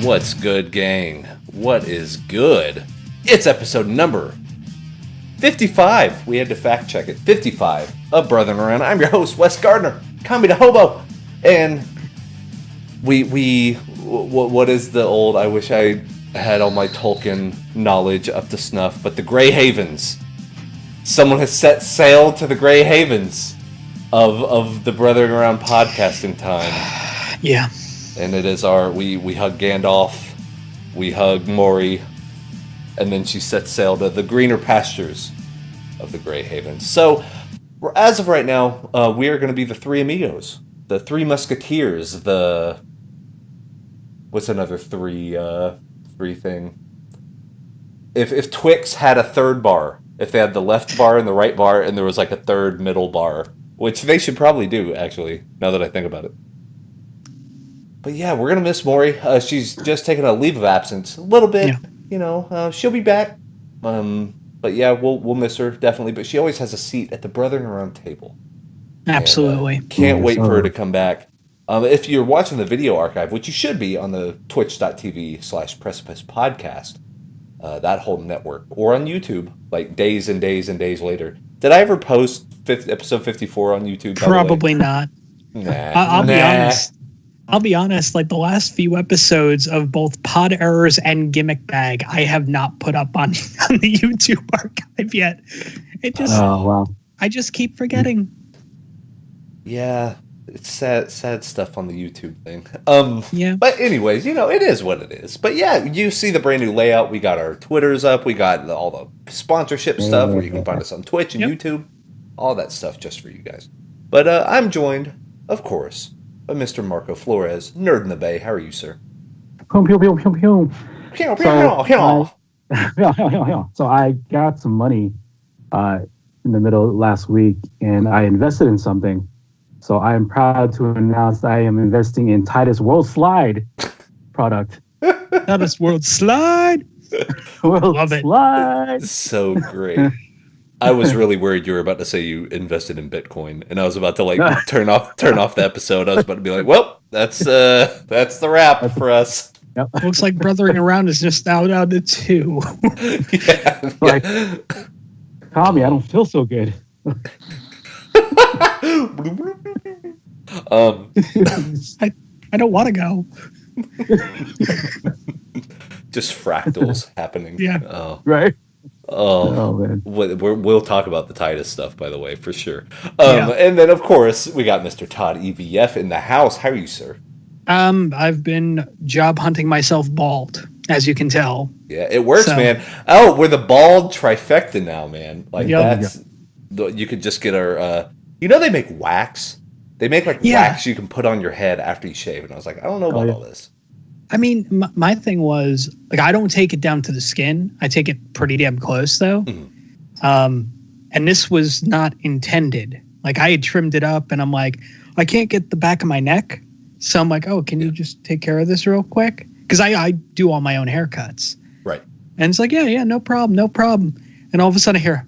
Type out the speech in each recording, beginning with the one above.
What's good, gang? What is good? It's episode number 55. We had to fact check it. 55 of Brothering Around. I'm your host, Wes Gardner. Call me the hobo. And what is the old, I wish I had all my Tolkien knowledge up to snuff, but the Grey Havens. Someone has set sail to the Grey Havens of the Brothering Around podcasting time. Yeah. And it is we hug Gandalf, we hug Maury, and then she sets sail to the greener pastures of the Grey Havens. So, as of right now, we are going to be the three amigos, the three musketeers, what's another three thing? If Twix had a third bar, if they had the left bar and the right bar, and there was like a third middle bar, which they should probably do, actually, now that I think about it. But yeah, we're going to miss Maury. She's just taking a leave of absence a little bit. Yeah. She'll be back. But yeah, we'll miss her, definitely. But she always has a seat at the Brothering Around table. Absolutely. And, can't wait for her to come back. If you're watching the video archive, which you should be on the twitch.tv/precipice podcast, that whole network, or on YouTube, like days and days and days later. Did I ever post episode 54 on YouTube? Probably not. Nah. I'll be honest. I'll be honest, like the last few episodes of both Pod Errors and Gimmick Bag, I have not put up on the YouTube archive yet. It just, I just keep forgetting. Yeah, it's sad stuff on the YouTube thing. Yeah. But anyways, it is what it is. But yeah, you see the brand new layout. We got our Twitters up. We got all the sponsorship stuff where you can find us on Twitch and YouTube. All that stuff just for you guys. But I'm joined, of course, by Mr. Marco Flores, Nerd in the Bay. How are you, sir? Pew, pew, pew, pew, pew. So I got some money in the middle of last week, and I invested in something. So I am proud to announce I am investing in Titus World Slide product. Titus World Slide. Love it. Slide. So great. I was really worried you were about to say you invested in Bitcoin, and I was about to turn off the episode. I was about to be like, "Well, that's the wrap for us." Yep. Looks like Brothering Around is just now down to 2. Yeah. Like, Tommy, I don't feel so good. I don't want to go. Just fractals happening. Yeah. Oh. Right. Oh man. We'll talk about the Titus stuff, by the way, for sure. And then, of course, we got Mr. Todd EVF in the house. How are you, sir? I've been job hunting myself bald, as you can tell. Yeah, it works, man. Oh, we're the bald trifecta now, man. Like, you could just get our, they make wax. They make, wax you can put on your head after you shave. And I was like, I don't know about all this. I mean, my thing was, I don't take it down to the skin. I take it pretty damn close, though. Mm-hmm. And this was not intended. Like, I had trimmed it up, and I'm like, I can't get the back of my neck. So I'm like, oh, can you just take care of this real quick? Because I do all my own haircuts. Right. And it's like, yeah, no problem. And all of a sudden I hear,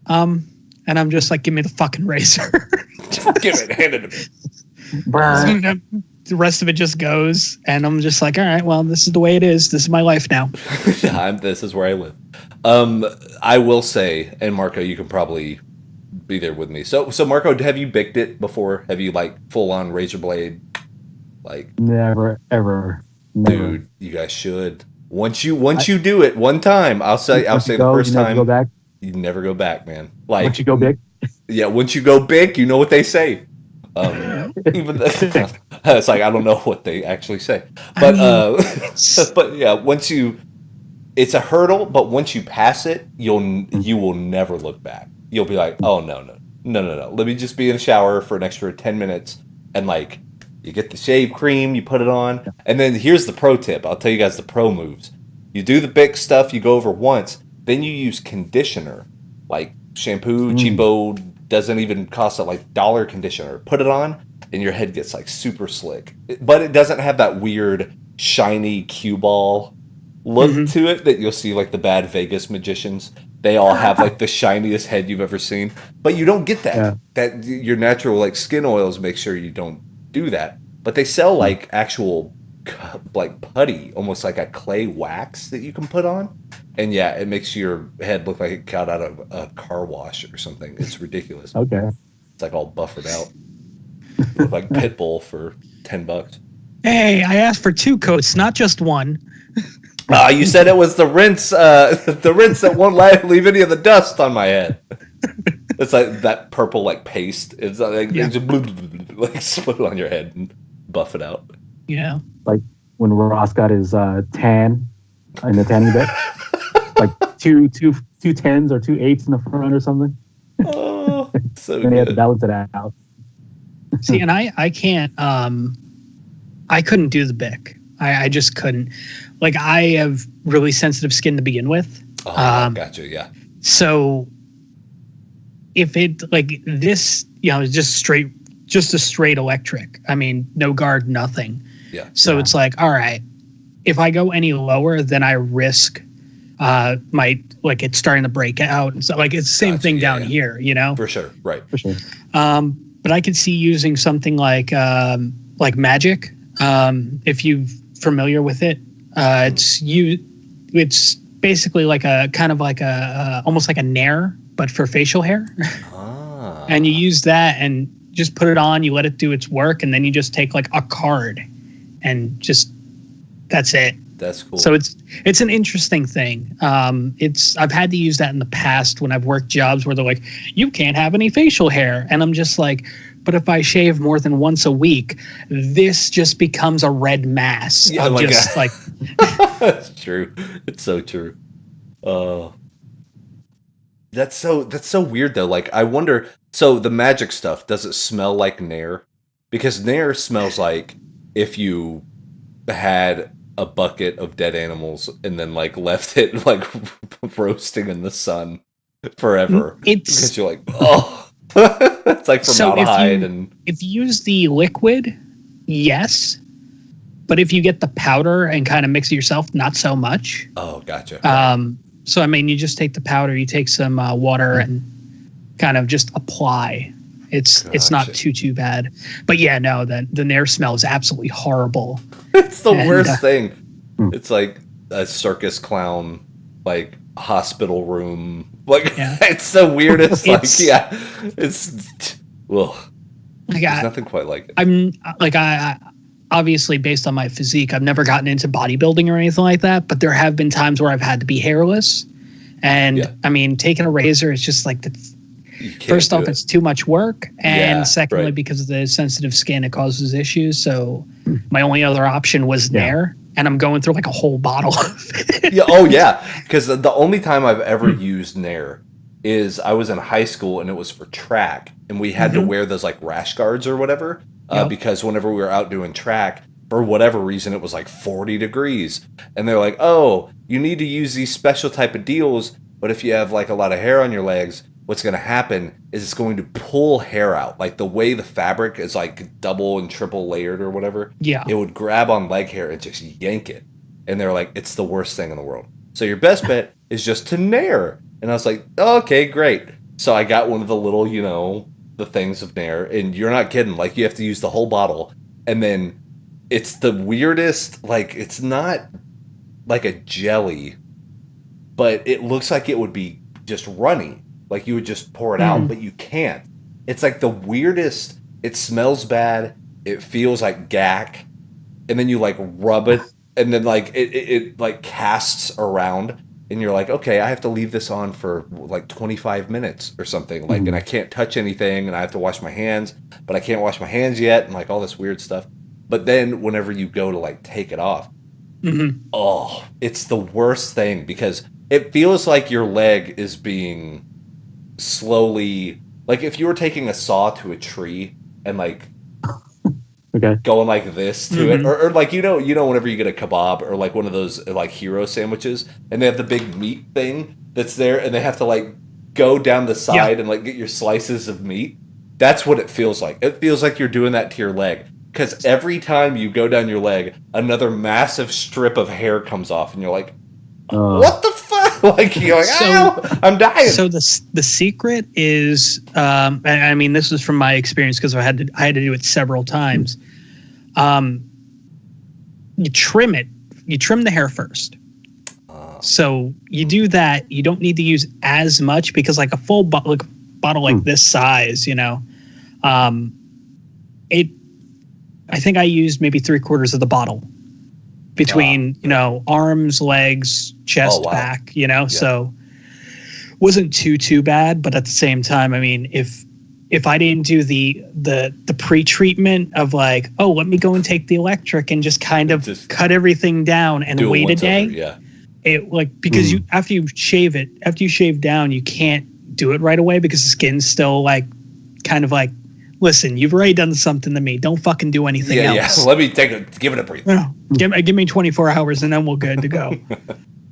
and I'm just like, give me the fucking razor. Hand it to me. The rest of it just goes, and I'm just like, all right, well, this is the way it is. This is my life now. This is where I live. I will say, and Marco, you can probably be there with me. So Marco, have you bicked it before? Have you full on razor blade? Never, ever. Never. Dude, you guys should. Once you do it one time, I'll say the first time. Go back. You never go back, man. Once you go big. Yeah, once you go big, you know what they say. Even it's like I don't know what they actually say, but but yeah, it's a hurdle. But once you pass it, you will never look back. You'll be like, oh no. Let me just be in the shower for an extra 10 minutes, and you get the shave cream, you put it on, and then here's the pro tip. I'll tell you guys the pro moves. You do the big stuff, you go over once, then you use conditioner, like shampoo, cheapo. Doesn't even cost a $1 conditioner. Put it on, and your head gets super slick. But it doesn't have that weird shiny cue ball look to it that you'll see the bad Vegas magicians. They all have the shiniest head you've ever seen. But you don't get that. Yeah. That your natural skin oils make sure you don't do that. But they sell actual like putty, almost like a clay wax that you can put on. And yeah, it makes your head look like it got out of a car wash or something. It's ridiculous. Okay. It's like all buffered out. Look like Pitbull for $10. Hey, I asked for 2 coats, not just one. You said it was the rinse that won't leave any of the dust on my head. It's like that purple like paste. It's like just like split it on your head and buff it out. Yeah. Like when Ross got his tan in the tanning bed. Like two 10s or 2 8s in the front or something. Oh, so and they had to balance it out. See, and I can't. I couldn't do the Bic. I just couldn't. Like, I have really sensitive skin to begin with. Oh, gotcha. Yeah. So if it like this, is just a straight electric. I mean, no guard, nothing. Yeah. So it's like, all right, if I go any lower, then I risk it's starting to break out. And so like it's the same thing down here, For sure. Right. For sure. But I could see using something like Magic. If you're familiar with it, it's basically like a kind of like almost like a Nair, but for facial hair. Ah. And you use that and just put it on, you let it do its work, and then you just take like a card and just that's it. That's cool. So it's an interesting thing. I've had to use that in the past when I've worked jobs where they're like, you can't have any facial hair. And I'm just like, but if I shave more than once a week, this just becomes a red mass. Yeah, of just like That's true. It's so true. That's so weird though. Like I wonder, so the Magic stuff, does it smell like Nair? Because Nair smells like if you had a bucket of dead animals and then like left it like roasting in the sun forever. Because you're like, oh, it's like formaldehyde. If you use the liquid, yes, but if you get the powder and kind of mix it yourself, not so much. Oh, gotcha. So I mean, you just take the powder, you take some water, and kind of just apply. It's not too bad. But yeah, no, the Nair smell is absolutely horrible. It's the worst thing. It's like a circus clown, like hospital room. Like it's the weirdest. It's well, there's nothing quite like it. I obviously based on my physique, I've never gotten into bodybuilding or anything like that. But there have been times where I've had to be hairless, and I mean, taking a razor is just like first off, it's too much work, and secondly, because of the sensitive skin, it causes issues. So my only other option was Nair, and I'm going through like a whole bottle of it. Because the only time I've ever used Nair is I was in high school and it was for track, and we had to wear those like rash guards or whatever, because whenever we were out doing track, for whatever reason, it was like 40 degrees, and they're like, oh, you need to use these special type of deals, but if you have like a lot of hair on your legs, what's going to happen is it's going to pull hair out. Like the way the fabric is like double and triple layered or whatever. Yeah. It would grab on leg hair and just yank it. And they're like, it's the worst thing in the world. So your best bet is just to Nair. And I was like, oh, okay, great. So I got one of the little, the things of Nair. And you're not kidding. Like you have to use the whole bottle. And then it's the weirdest, like it's not like a jelly, but it looks like it would be just runny. Like you would just pour it out, but you can't. It's like the weirdest. It smells bad. It feels like gack, and then you like rub it, and then like it like casts around, and you're like, okay, I have to leave this on for like 25 minutes or something. Like, and I can't touch anything, and I have to wash my hands, but I can't wash my hands yet, and like all this weird stuff. But then whenever you go to like take it off, oh, it's the worst thing because it feels like your leg is being slowly, like if you were taking a saw to a tree and like going like this to it, or like whenever you get a kebab or like one of those like hero sandwiches and they have the big meat thing that's there and they have to like go down the side and like get your slices of meat. That's what it feels like. It feels like you're doing that to your leg because every time you go down your leg, another massive strip of hair comes off and you're like, what the fuck? Like you're like, I'm dying. So the secret is, I mean, this is from my experience because I had to do it several times. you trim it. You trim the hair first. So you do that. You don't need to use as much because like a full bottle like this size, you know, I think I used maybe 3/4 of the bottle between, you know, arms, legs, chest, back, you know, so wasn't too bad. But at the same time, I mean, if I didn't do the pre-treatment of like, oh, let me go and take the electric and just kind of cut everything down and wait a day. It like because after you shave down, you can't do it right away because the skin's still like kind of like, listen, you've already done something to me. Don't fucking do anything else. Yeah, let me give it a breathe. Give me 24 hours and then we're good to go.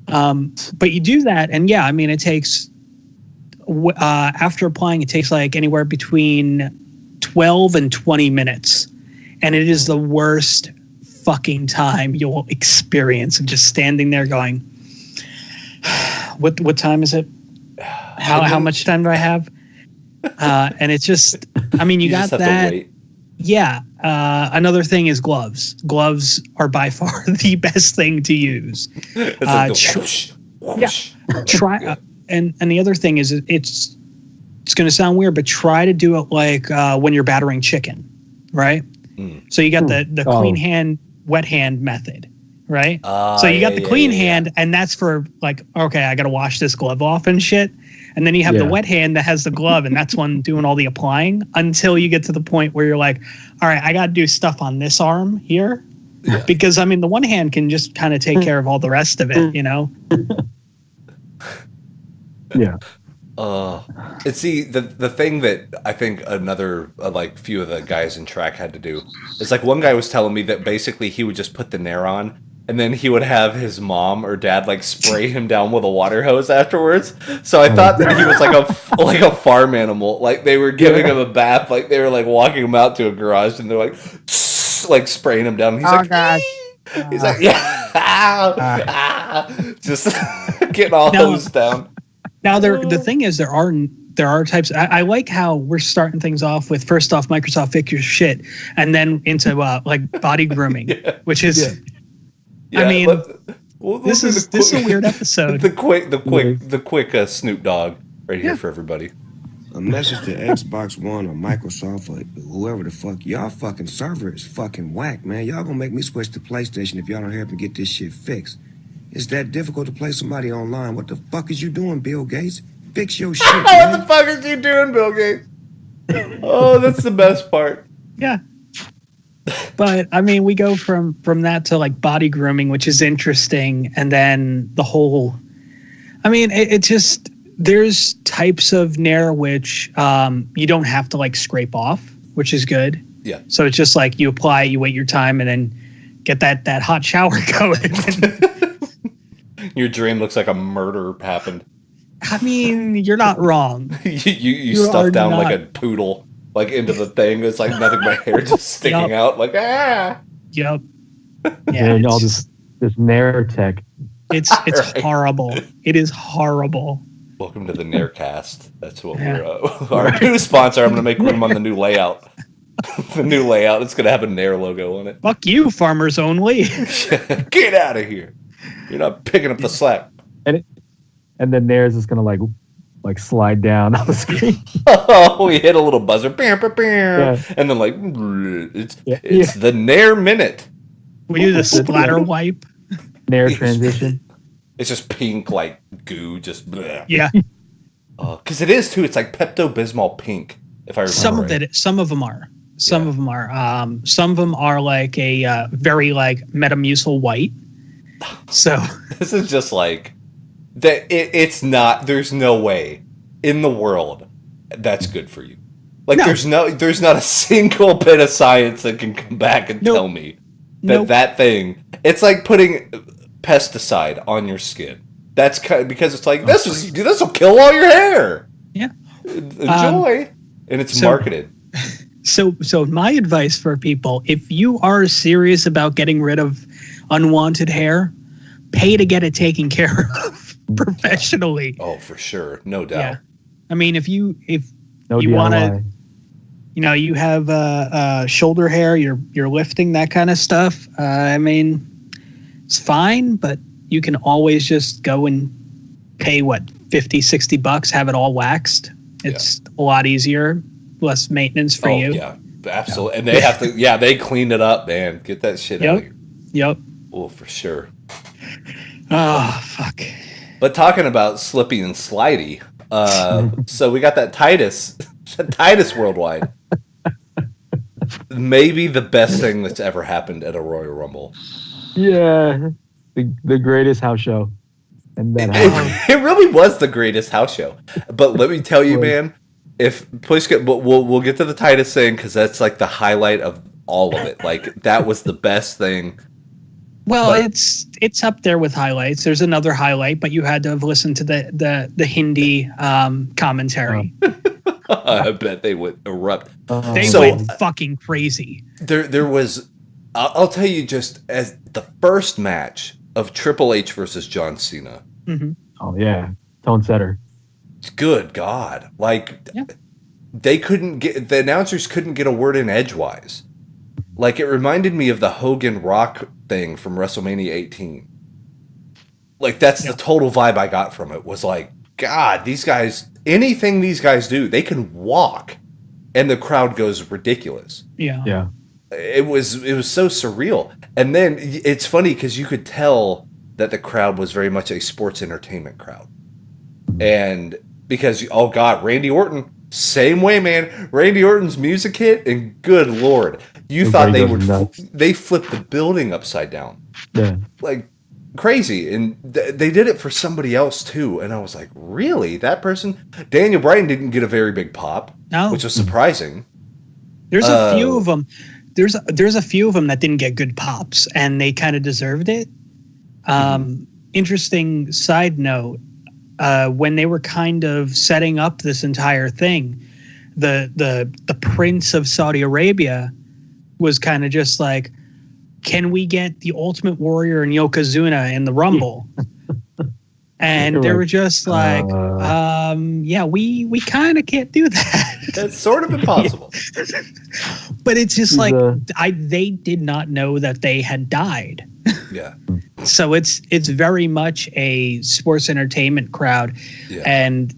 But you do that, and yeah, I mean, it takes after applying, it takes like anywhere between 12 and 20 minutes, and it is the worst fucking time you'll experience of just standing there going, what time is it? How much time do I have? And it's just, I mean, you got that. Yeah. Another thing is gloves. Gloves are by far the best thing to use. Try. And the other thing is it's going to sound weird, but try to do it like when you're battering chicken, right? So you got the clean hand, wet hand method. Right. So you got the clean hand, and that's for like, okay, I got to wash this glove off and shit. And then you have the wet hand that has the glove, and that's one doing all the applying until you get to the point where you're like, all right, I got to do stuff on this arm here. Because, I mean, the one hand can just kind of take care of all the rest of it, you know? Yeah. And see, the thing that I think another, like, few of the guys in track had to do is, like, one guy was telling me that basically he would just put the Nair on, and then he would have his mom or dad like spray him down with a water hose afterwards. So I thought that he was like a farm animal. Like they were giving him a bath. Like they were like walking him out to a garage, and they're like spraying him down. And he's gosh. He's like, just getting all hosed down. Now the thing is, there are types. I like how we're starting things off with first off Microsoft fix your shit, and then into like body grooming, which is. Yeah. I mean, this is a weird episode. The quick Snoop Dogg right here for everybody. A message to Xbox One or Microsoft or whoever the fuck. Y'all fucking server is fucking whack, man. Y'all gonna make me switch to PlayStation if y'all don't help me get this shit fixed. It's that difficult to play somebody online. What the fuck is you doing, Bill Gates? Fix your shit, man. What the fuck is you doing, Bill Gates? Oh, that's the best part. Yeah. But I mean, we go from that to like body grooming, which is interesting, and then the whole. I mean, it just there's types of Nair which you don't have to like scrape off, which is good. Yeah. So it's just like you apply, you wait your time, and then get that hot shower going. Your dream looks like a murder happened. I mean, you're not wrong. you stuff down like a poodle. Like into the thing, it's like nothing but hair just sticking out. Like Yep. Yeah, and all this Nair tech. It's horrible. It is horrible. Welcome to the Naircast. That's what we're our new sponsor. I'm gonna make room on the new layout. The new layout. It's gonna have a Nair logo on it. Fuck you, farmers only. Get out of here. You're not picking up the slack. And then Nair's is gonna like slide down on the screen. Oh, we hit a little buzzer. And then like it's the Nair minute. We do the splatter wipe. Nair transition. It's just pink like goo, just bleh. Yeah. Because it is too. It's like Pepto-Bismol pink. If I remember some of it, some of them are. Some of them are like a very like Metamucil white. So this is just like. That it's not. There's no way in the world that's good for you. Like there's not a single bit of science that can come back and tell me that that thing. It's like putting pesticide on your skin. That's kind of, because it's like this will kill all your hair. Yeah, enjoy, and it's marketed. So my advice for people: if you are serious about getting rid of unwanted hair, pay to get it taken care of. Professionally. Oh, for sure. No doubt. Yeah. I mean, if you want to, you have shoulder hair, you're lifting that kind of stuff. I mean, it's fine, but you can always just go and pay what, $50-$60, have it all waxed. It's a lot easier, less maintenance for you. Yeah, absolutely. And they have to, they clean it up, man. Get that shit out of here. Yep. Oh, for sure. Oh, fuck. But talking about slippy and slidey, so we got that Titus Worldwide. Maybe the best thing that's ever happened at a Royal Rumble. Yeah, the greatest house show. And then it really was the greatest house show. But let me tell you, man, we'll get to the Titus thing because that's like the highlight of all of it. Like that was the best thing. Well, it's up there with highlights. There's another highlight, but you had to have listened to the Hindi commentary. I bet they would erupt. They went fucking crazy. There was, I'll tell you, just as the first match of Triple H versus John Cena. Mm-hmm. Oh yeah, tone setter. Good God! Like the announcers couldn't get a word in edgewise. Like it reminded me of the Hogan Rock thing from WrestleMania 18. Like that's the total vibe I got from it. Was like, God, these guys, anything these guys do, they can walk, and the crowd goes ridiculous. Yeah. It was so surreal. And then it's funny because you could tell that the crowd was very much a sports entertainment crowd. And because, oh God, Randy Orton, same way, man. Randy Orton's music hit, and good Lord, you thought they flipped the building upside down. Yeah. Like crazy. And they did it for somebody else too. And I was like, really? That person? Daniel Bryan didn't get a very big pop, which was surprising. There's a few of them. There's a few of them that didn't get good pops, and they kind of deserved it. Interesting side note, when they were kind of setting up this entire thing, the Prince of Saudi Arabia was kind of just like, can we get the Ultimate Warrior and Yokozuna in the Rumble? And they were just like, we kind of can't do that. That's sort of impossible. But it's just like, they did not know that they had died. Yeah. So it's very much a sports entertainment crowd. Yeah. And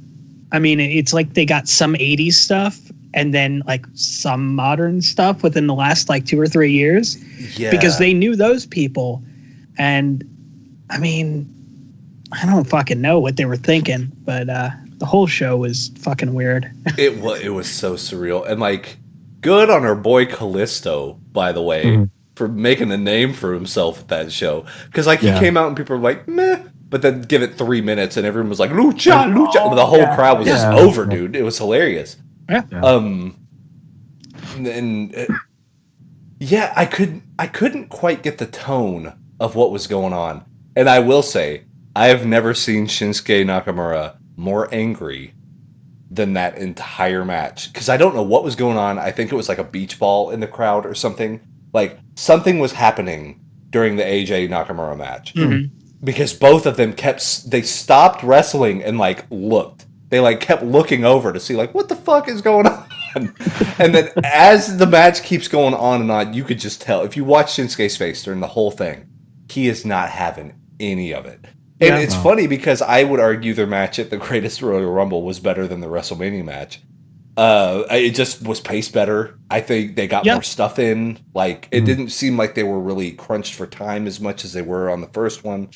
I mean, it's like they got some 80s stuff and then like some modern stuff within the last like 2 or 3 years. Yeah. Because they knew those people. And I mean, I don't fucking know what they were thinking, but the whole show was fucking weird. It was so surreal. And like, good on our boy Callisto, by the way, for making a name for himself at that show. Because like he came out and people were like, meh, but then give it 3 minutes and everyone was like, Lucha. The whole crowd was just over, dude. It was hilarious. Yeah. I couldn't quite get the tone of what was going on. And I will say, I have never seen Shinsuke Nakamura more angry than that entire match. Because I don't know what was going on. I think it was like a beach ball in the crowd or something. Like, something was happening during the AJ Nakamura match. Mm-hmm. Because both of them they stopped wrestling and, like, looked. They, like, kept looking over to see, like, what the fuck is going on? And then as the match keeps going on and on, you could just tell. If you watch Shinsuke's face during the whole thing, he is not having any of it. And it's funny because I would argue their match at the Greatest Royal Rumble was better than the WrestleMania match. It just was paced better. I think they got more stuff in. Like, it didn't seem like they were really crunched for time as much as they were on the first one.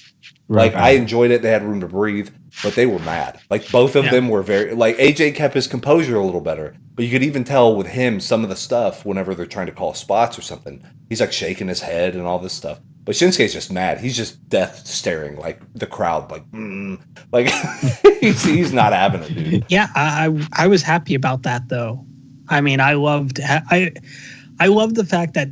Right. Like, I enjoyed it. They had room to breathe, but they were mad. Like, both of them were very... Like, AJ kept his composure a little better, but you could even tell with him some of the stuff whenever they're trying to call spots or something. He's, like, shaking his head and all this stuff. But Shinsuke's just mad. He's just death staring, like the crowd, like, like he's not having it, dude. Yeah, I was happy about that though. I mean, I loved the fact that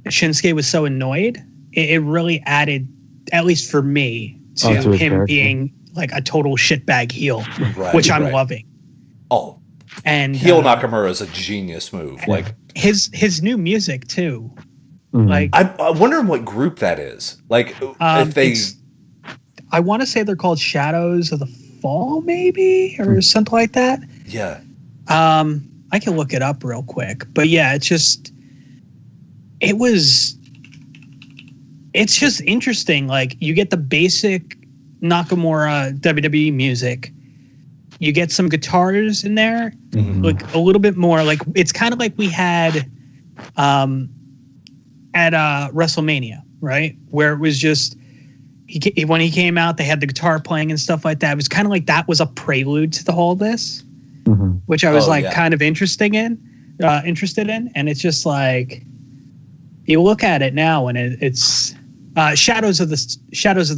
Shinsuke was so annoyed. It really added, at least for me, to him being like a total shitbag heel, which I'm loving. Oh, and heel Nakamura is a genius move. Like his new music too. Like, I wonder what group that is. Like, if they, I want to say they're called Shadows of the Fall, maybe, or something like that. Yeah. I can look it up real quick, but yeah, it it's just interesting. Like, you get the basic Nakamura WWE music. You get some guitars in there, like a little bit more. Like, it's kind of like we had at WrestleMania, right? Where it was just when he came out, they had the guitar playing and stuff like that. It was kind of like that was a prelude to the whole this, which I was kind of interested in. And it's just like, you look at it now and it's Shadows of the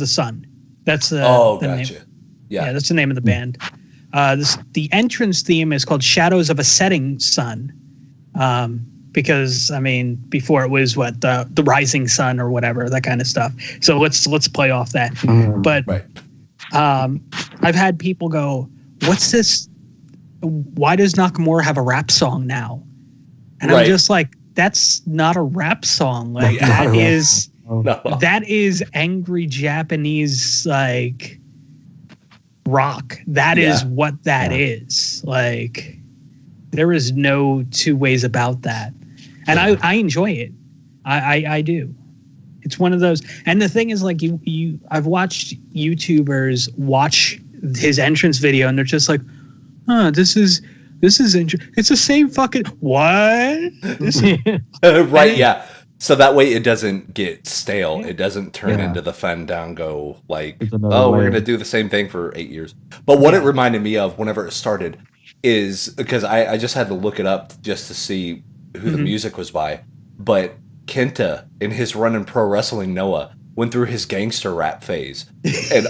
Sun. That's the gotcha. Name. Yeah, that's the name of the band. The entrance theme is called Shadows of a Setting Sun. Because I mean, before it was the Rising Sun or whatever, that kind of stuff. So let's play off that. But I've had people go, "What's this? Why does Nakamura have a rap song now?" And I'm just like, "That's not a rap song. Like that is angry Japanese like rock. That is what that is. Like there is no two ways about that." And I enjoy it. I do. It's one of those. And the thing is, like, I've watched YouTubers watch his entrance video, and they're just like, this is it's the same fucking what? Right? Yeah. So that way it doesn't get stale. It doesn't turn into the Fandango like, we're gonna do the same thing for 8 years. But what it reminded me of whenever it started is because I just had to look it up just to see who the music was by, but Kenta in his run in Pro Wrestling Noah went through his gangster rap phase, and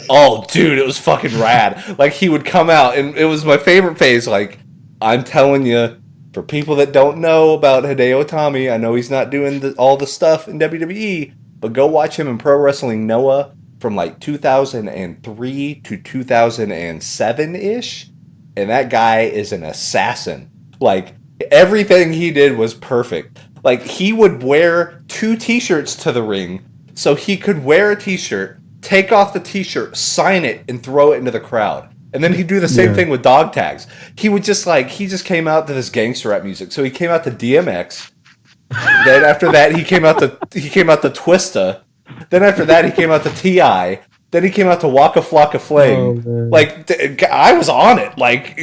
dude, it was fucking rad. Like he would come out, and it was my favorite phase. Like I'm telling you, for people that don't know about Hideo Itami, I know he's not doing all the stuff in WWE, but go watch him in Pro Wrestling Noah from like 2003 to 2007 ish, and that guy is an assassin. Like. Everything he did was perfect. Like, he would wear 2 t-shirts to the ring so he could wear a t-shirt, take off the t-shirt, sign it, and throw it into the crowd. And then he'd do the same thing with dog tags. He would just, like, he just came out to this gangster rap music. So he came out to DMX. Then after that, he came out to Twista. Then after that, he came out to T.I., then he came out to Waka Flocka Flame. Like, I was on it. Like,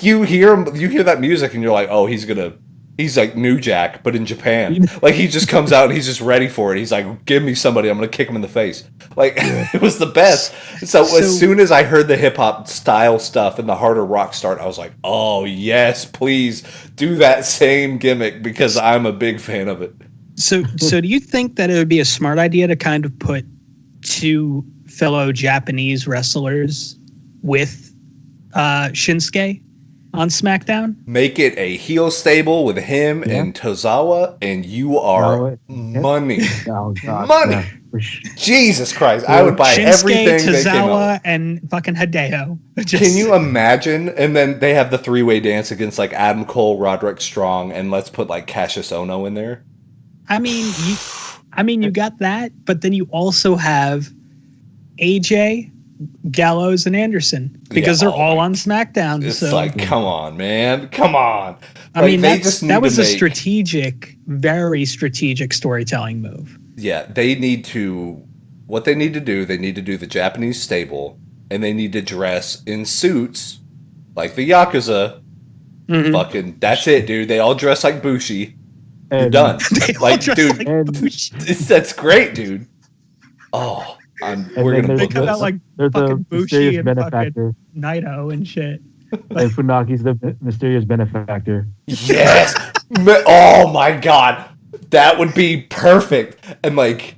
you hear that music and you're like, oh, he's like New Jack, but in Japan. Like, he just comes out and he's just ready for it. He's like, give me somebody, I'm going to kick him in the face. Like, it was the best. So as soon as I heard the hip-hop style stuff and the harder rock start, I was like, oh, yes, please do that same gimmick because I'm a big fan of it. So do you think that it would be a smart idea to kind of put 2 fellow Japanese wrestlers with Shinsuke on SmackDown? Make it a heel stable with him and Tozawa, and you are money. Money. Jesus Christ. I would buy Shinsuke, everything they came out with. And fucking Hideo. Can you imagine? And then they have the 3-way dance against like Adam Cole, Roderick Strong, and let's put like Cassius Ohno in there. I mean, you got that, but then you also have AJ, Gallows, and Anderson because they're all on SmackDown. It's like, come on, man, come on. I mean, that was a very strategic storytelling move. Yeah, what they need to do the Japanese stable, and they need to dress in suits like the Yakuza. Fucking, that's it, dude. They all dress like Bushi. You're done. Like, dude, that's great, dude. Oh. We're gonna they come out like fucking Bushi and fucking Naito and shit. And Funaki's the mysterious benefactor. Yes. Oh my god, that would be perfect. And like,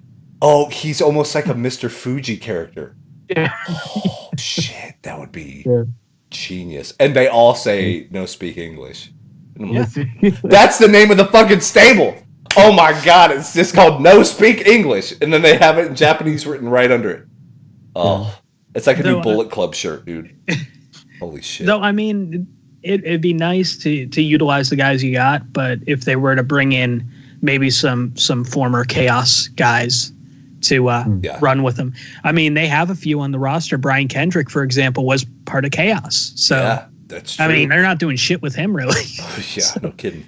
he's almost like a Mr. Fuji character. Yeah. Oh shit, that would be genius. And they all say no speak English. That's the name of the fucking stable. Oh my god, it's just called No Speak English. And then they have it in Japanese written right under it. Oh, it's like a new Bullet Club shirt, dude. Holy shit. Though, I mean, it'd be nice to utilize the guys you got, but if they were to bring in maybe some former Chaos guys to run with them. I mean, they have a few on the roster. Brian Kendrick, for example, was part of Chaos. So, yeah, that's true. I mean, they're not doing shit with him, really. Yeah, no kidding.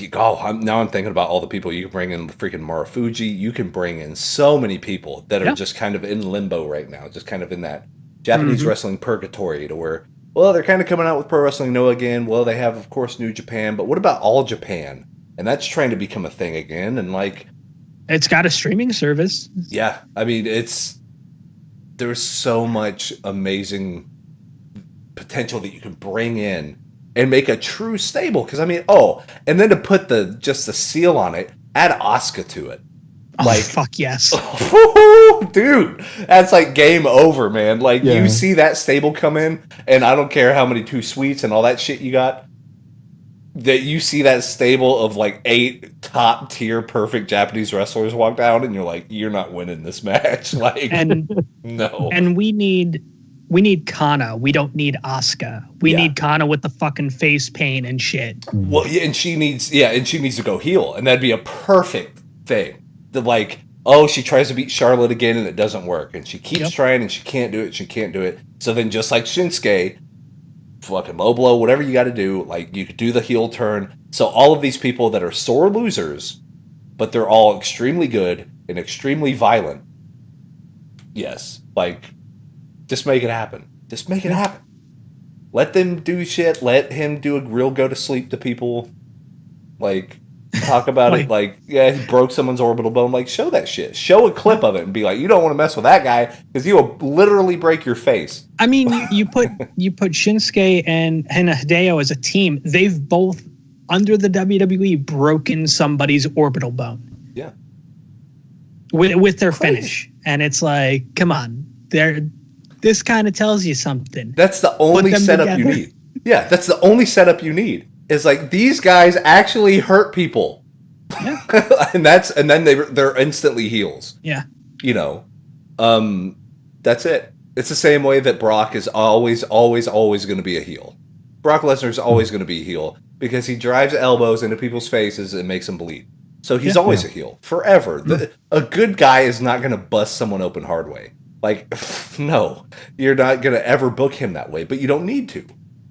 now I'm thinking about all the people you can bring in. Freaking Marufuji. You can bring in so many people that are just kind of in limbo right now, just kind of in that Japanese wrestling purgatory, to where, well, they're kind of coming out with Pro Wrestling Noah again. Well, they have, of course, New Japan, but what about All Japan? And that's trying to become a thing again. And like, it's got a streaming service. Yeah, I mean, there's so much amazing potential that you can bring in and make a true stable. Because I mean, and then to put the seal on it, add Asuka to it. Like, fuck yes, dude, that's like game over, man. Like, you see that stable come in, and I don't care how many 2 suites and all that shit you got. That you see that stable of like 8 top tier perfect Japanese wrestlers walk down, and you're like, you're not winning this match. Like, no. And we need Kana. We don't need Asuka. We need Kana with the fucking face paint and shit. Well, yeah, and she needs to go heel, and that'd be a perfect thing. The like, she tries to beat Charlotte again and it doesn't work, and she keeps trying and she can't do it. So then, just like Shinsuke, fucking low blow, whatever you got to do, like, you could do the heel turn. So all of these people that are sore losers, but they're all extremely good and extremely violent. Yes, like, just make it happen. Just make it happen. Let them do shit. Let him do a real go to sleep to people. Like, talk about it. Like, yeah, he broke someone's orbital bone. Like, show that shit. Show a clip of it and be like, you don't want to mess with that guy because he will literally break your face. I mean, you put Shinsuke and Hideo as a team. They've both, under the WWE, broken somebody's orbital bone. Yeah. With their finish. And it's like, come on. This kind of tells you something. That's the only setup you need. Yeah, that's the only setup you need. Is like, these guys actually hurt people. Yeah. and then they're instantly heels. Yeah. You know. That's it. It's the same way that Brock is always going to be a heel. Brock Lesnar is always going to be a heel because he drives elbows into people's faces and makes them bleed. So he's always a heel forever. A good guy is not going to bust someone open hard way. Like, no, you're not going to ever book him that way, but you don't need to.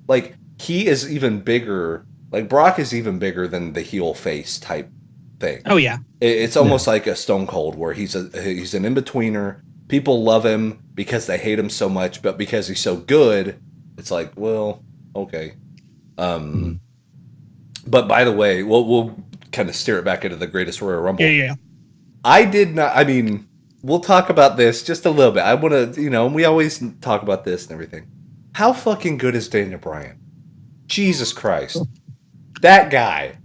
Like, he is even bigger. Like, Brock is even bigger than the heel face type thing. Oh yeah. It's almost like a Stone Cold, where he's an in-betweener. People love him because they hate him so much, but because he's so good, it's like, well, okay. But by the way, we'll kind of steer it back into the Greatest Royal Rumble. Yeah. I did not. I mean, we'll talk about this just a little bit. I want to, we always talk about this and everything. How fucking good is Daniel Bryan? Jesus Christ. That guy.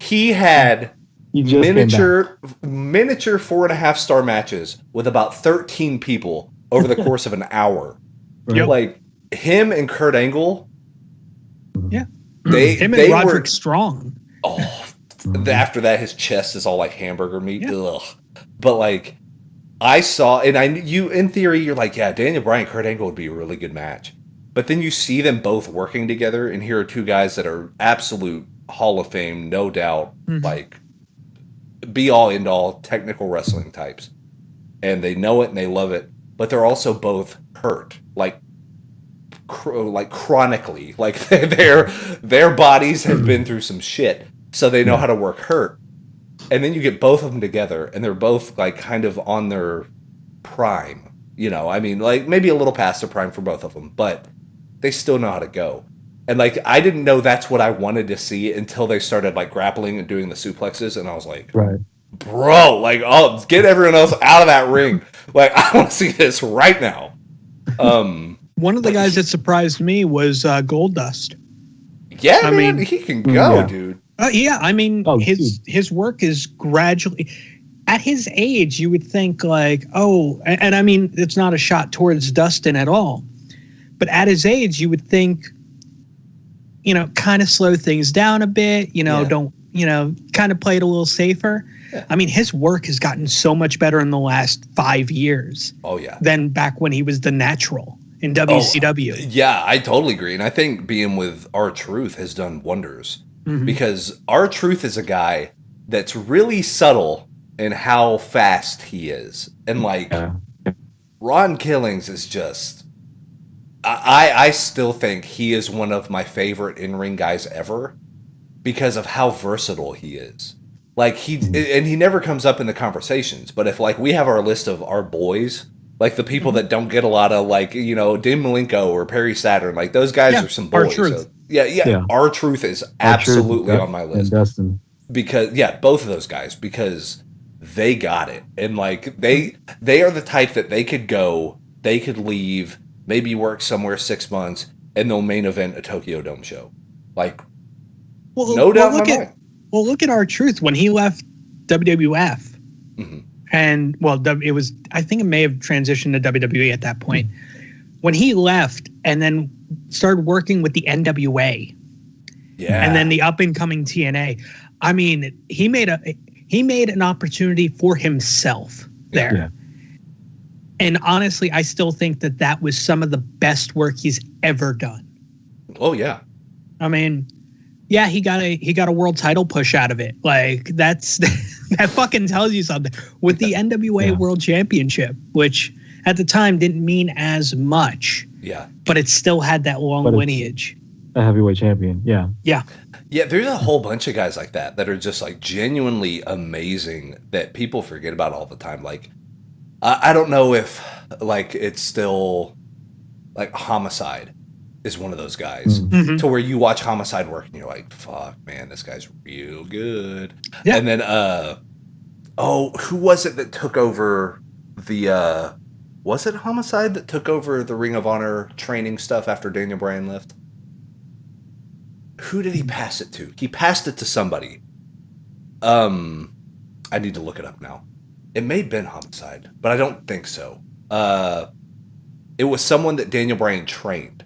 He had miniature 4.5-star matches with about 13 people over the course of an hour. Yep. Like, him and Kurt Angle. Yeah. Him and Roderick Strong. Oh, after that, his chest is all like hamburger meat. Yeah. Ugh. But like, I saw, and in theory, you're like, yeah, Daniel Bryan, Kurt Angle would be a really good match. But then you see them both working together, and here are two guys that are absolute Hall of Fame, no doubt, like, be all end all technical wrestling types. And they know it and they love it, but they're also both hurt, like chronically. Like, their bodies have been through some shit, so they know how to work hurt. And then you get both of them together, and they're both like kind of on their prime. I mean, like, maybe a little past their prime for both of them, but they still know how to go. And like, I didn't know that's what I wanted to see until they started like grappling and doing the suplexes, and I was like, right, bro, like, get everyone else out of that ring. Like, I want to see this right now. One of the guys that surprised me was Goldust. Yeah, I mean, he can go, dude. Yeah, I mean, his work is gradually. At his age, you would think like, and I mean, it's not a shot towards Dustin at all, but at his age, you would think, kind of slow things down a bit, don't, kind of play it a little safer. Yeah. I mean, his work has gotten so much better in the last 5 years. Oh, yeah. Than back when he was the Natural in WCW. Yeah, I totally agree. And I think being with R-Truth has done wonders. Because R-Truth is a guy that's really subtle in how fast he is. And like, Ron Killings is just, I still think he is one of my favorite in-ring guys ever. because of how versatile he is. Like he never comes up in the conversations, but if like we have our list of our boys, like the people that don't get a lot of like, Dean Malenko or Perry Saturn, like those guys are some boys. So, yeah. R-Truth is absolutely on my list. Dustin. Because both of those guys, because they got it. And like they are the type that they could leave, maybe work somewhere 6 months, and they'll main event a Tokyo Dome show. Like, no doubt in my mind. Well, look at R-Truth when he left WWF. Mm-hmm. And, it was, I think it may have transitioned to WWE at that point. When he left and then started working with the NWA. Yeah. And then the up-and-coming TNA. I mean, he made an opportunity for himself there. Yeah. And honestly, I still think that was some of the best work he's ever done. Oh, yeah. I mean, yeah, he got a world title push out of it. Like that fucking tells you something. With the NWA World Championship, which at the time didn't mean as much. Yeah. But it still had that long lineage. A heavyweight champion. Yeah. Yeah. Yeah, there's a whole bunch of guys like that are just like genuinely amazing that people forget about all the time. Like, I don't know if like it's still like Homicide is one of those guys to where you watch Homicide work and you're like, fuck, man, this guy's real good. Yeah. And then, who was it that took over was it Homicide that took over the Ring of Honor training stuff after Daniel Bryan left? Who did he pass it to? He passed it to somebody. I need to look it up now. It may have been Homicide, but I don't think so. It was someone that Daniel Bryan trained.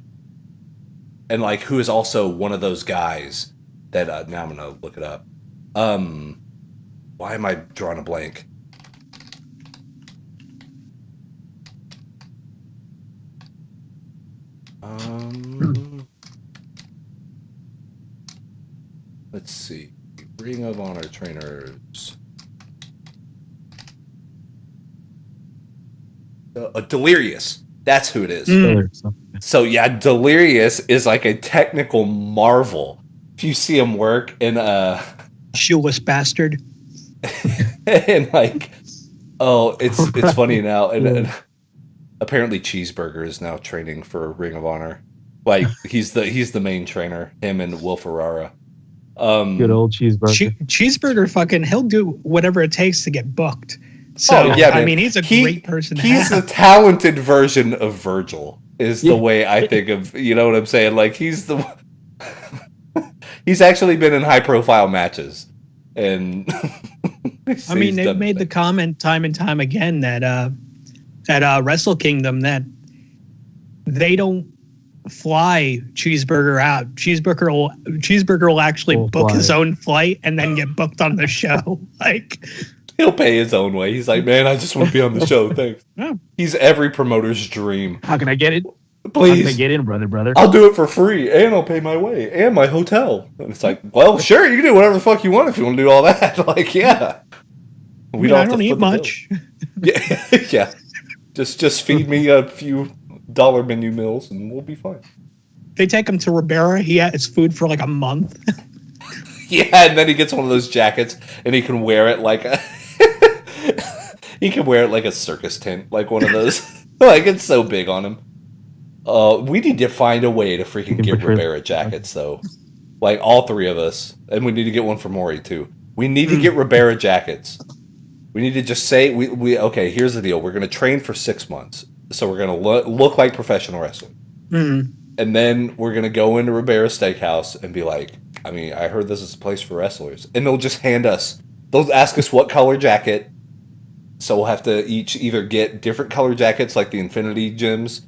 And like, who is also one of those guys that, now I'm going to look it up. Why am I drawing a blank? Let's see. Ring of Honor trainers. Delirious. That's who it is. So yeah, Delirious is like a technical marvel. If you see him work in shoeless bastard. And like, it's funny now. And apparently Cheeseburger is now training for Ring of Honor. Like he's the main trainer. Him and Will Ferrara. Good old Cheeseburger. Cheeseburger fucking he'll do whatever it takes to get booked. So I mean, he's a great person. He's the talented version of Virgil. Is the way I think of. You know what I'm saying? Like he's actually been in high profile matches, and I mean they've made the comment time and time again that at Wrestle Kingdom that they don't fly Cheeseburger out. Cheeseburger will actually book his own flight and then get booked on the show. Like he'll pay his own way. He's like, man, I just want to be on the show. Thanks. Yeah. He's every promoter's dream. How can I get it? Please. How can I get in, brother? I'll do it for free, and I'll pay my way, and my hotel. And it's like, well, sure, you can do whatever the fuck you want if you want to do all that. Like, yeah. I don't eat much. Yeah. Just feed me a few dollar menu meals, and we'll be fine. They take him to Ribera. He has food for like a month. Yeah, and then he gets one of those jackets, and he can wear it like a... he can wear it like a circus tent, like one of those. Like, it's so big on him. We need to find a way to freaking get Ribera jackets, though. Like, all three of us. And we need to get one for Maury, too. We need to get Ribera jackets. We need to just say, okay, here's the deal. We're going to train for 6 months. So we're going to look like professional wrestling. Mm-hmm. And then we're going to go into Ribera Steakhouse and be like, I mean, I heard this is a place for wrestlers. And they'll just they'll ask us what color jacket. So we'll have to either get different color jackets like the Infinity Gems,